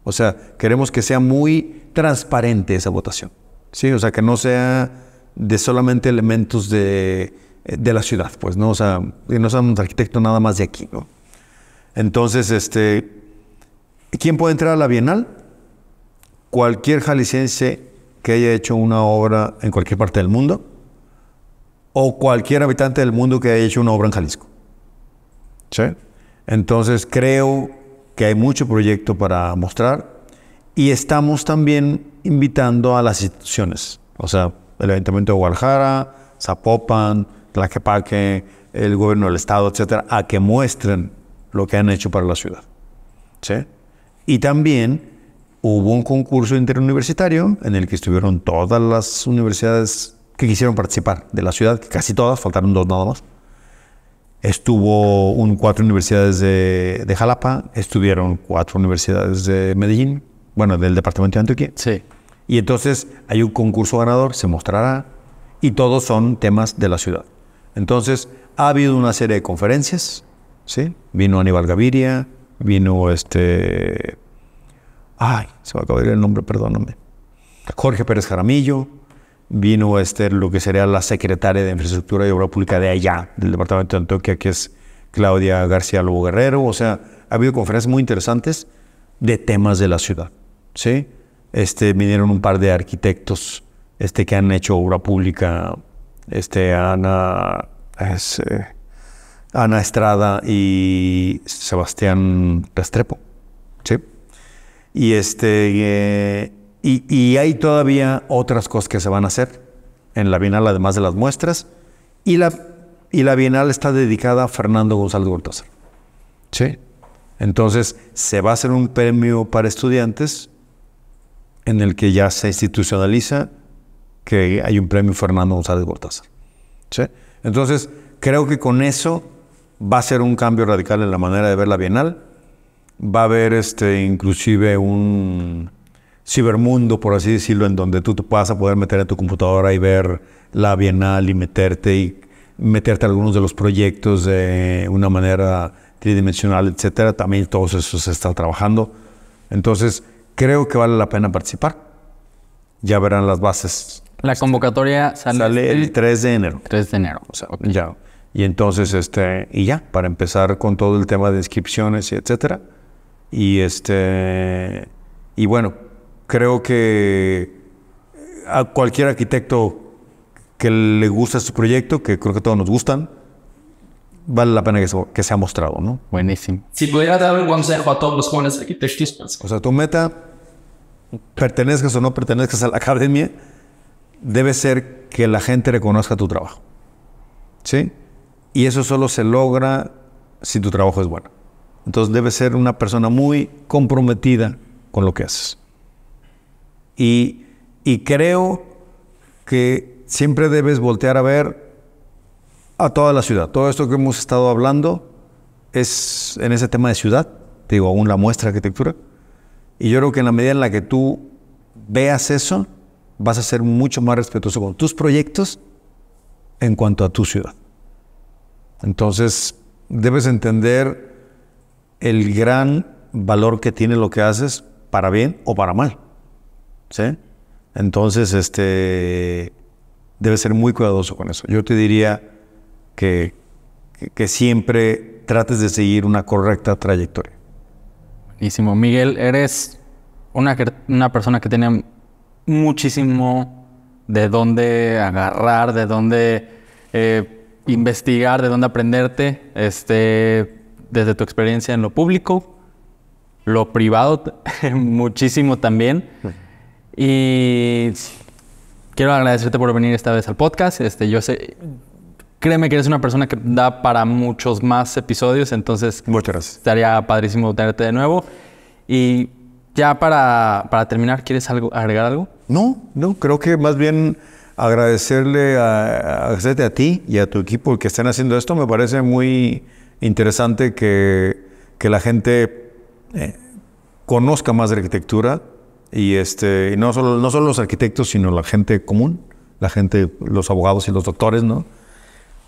B: O sea, queremos que sea muy transparente esa votación, ¿sí? O sea, que no sea de solamente elementos de la ciudad, pues, ¿no? O sea, que no seamos arquitectos nada más de aquí, ¿no? Entonces, ¿quién puede entrar a la Bienal? Cualquier jalisciense que haya hecho una obra en cualquier parte del mundo o cualquier habitante del mundo que haya hecho una obra en Jalisco. ¿Sí? Entonces, creo que hay mucho proyecto para mostrar y estamos también invitando a las instituciones. O sea, el Ayuntamiento de Guadalajara, Zapopan, Tlaquepaque, el gobierno del estado, etcétera, a que muestren lo que han hecho para la ciudad. ¿Sí? Y también hubo un concurso interuniversitario en el que estuvieron todas las universidades que quisieron participar de la ciudad, que casi todas, faltaron 2 nada más. Estuvo 4 universidades de Jalapa, estuvieron 4 universidades de Medellín, bueno, del departamento de Antioquia.
A: Sí.
B: Y entonces hay un concurso ganador, se mostrará, y todos son temas de la ciudad. Entonces, ha habido una serie de conferencias, ¿sí? Vino Aníbal Gaviria, vino ay, se me acaba de ir el nombre, perdóname. Jorge Pérez Jaramillo, vino lo que sería la secretaria de Infraestructura y Obra Pública de allá, del departamento de Antioquia, que es Claudia García Lobo Guerrero. O sea, ha habido conferencias muy interesantes de temas de la ciudad, ¿sí? Vinieron un par de arquitectos que han hecho obra pública, Ana Estrada y Sebastián Restrepo, ¿sí? Y hay todavía otras cosas que se van a hacer en la Bienal, además de las muestras, y la Bienal está dedicada a Fernando González Gortázar, ¿sí? Entonces, se va a hacer un premio para estudiantes en el que ya se institucionaliza que hay un premio Fernando González Gortázar, ¿sí? Entonces, creo que con eso va a ser un cambio radical en la manera de ver la Bienal. Va a haber inclusive un cibermundo, por así decirlo, en donde tú te vas a poder meter en tu computadora y ver la Bienal y meterte a algunos de los proyectos de una manera tridimensional, etcétera. También todo eso se está trabajando. Entonces, creo que vale la pena participar. Ya verán las bases.
A: La convocatoria
B: sale el 3 de enero.
A: 3 de enero.
B: O sea, ya. Y entonces, y ya, para empezar con todo el tema de inscripciones y etcétera. Y bueno, creo que a cualquier arquitecto que le guste su proyecto, que creo que todos nos gustan, vale la pena que sea mostrado, ¿no?
A: Buenísimo.
C: Si pudiera dar un consejo a todos los jóvenes arquitectos.
B: O sea, tu meta, pertenezcas o no pertenezcas a la academia, debe ser que la gente reconozca tu trabajo, ¿sí? Y eso solo se logra si tu trabajo es bueno. Entonces, debes ser una persona muy comprometida con lo que haces. Y creo que siempre debes voltear a ver a toda la ciudad. Todo esto que hemos estado hablando es en ese tema de ciudad, te digo, aún la muestra de arquitectura. Y yo creo que en la medida en la que tú veas eso, vas a ser mucho más respetuoso con tus proyectos en cuanto a tu ciudad. Entonces, debes entender el gran valor que tiene lo que haces, para bien o para mal, ¿sí? Entonces, debes ser muy cuidadoso con eso. Yo te diría que siempre trates de seguir una correcta trayectoria.
A: Buenísimo. Miguel, eres una persona que tiene muchísimo de dónde agarrar, de dónde investigar, de dónde aprenderte, desde tu experiencia en lo público, lo privado, muchísimo también. Y quiero agradecerte por venir esta vez al podcast. Yo sé, créeme que eres una persona que da para muchos más episodios, entonces
B: muchas gracias.
A: Estaría padrísimo tenerte de nuevo. Y ya para terminar, ¿quieres agregar algo?
B: No, creo que más bien agradecerte a ti y a tu equipo que estén haciendo esto. Me parece muy interesante que la gente conozca más de arquitectura y no solo los arquitectos, sino la gente común, la gente, los abogados y los doctores, ¿no?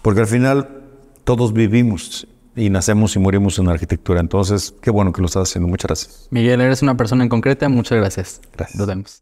B: Porque al final todos vivimos y nacemos y morimos en arquitectura. Entonces, qué bueno que lo estás haciendo. Muchas gracias.
A: Miguel, eres una persona en concreta. Muchas gracias.
B: Gracias.
A: Nos vemos.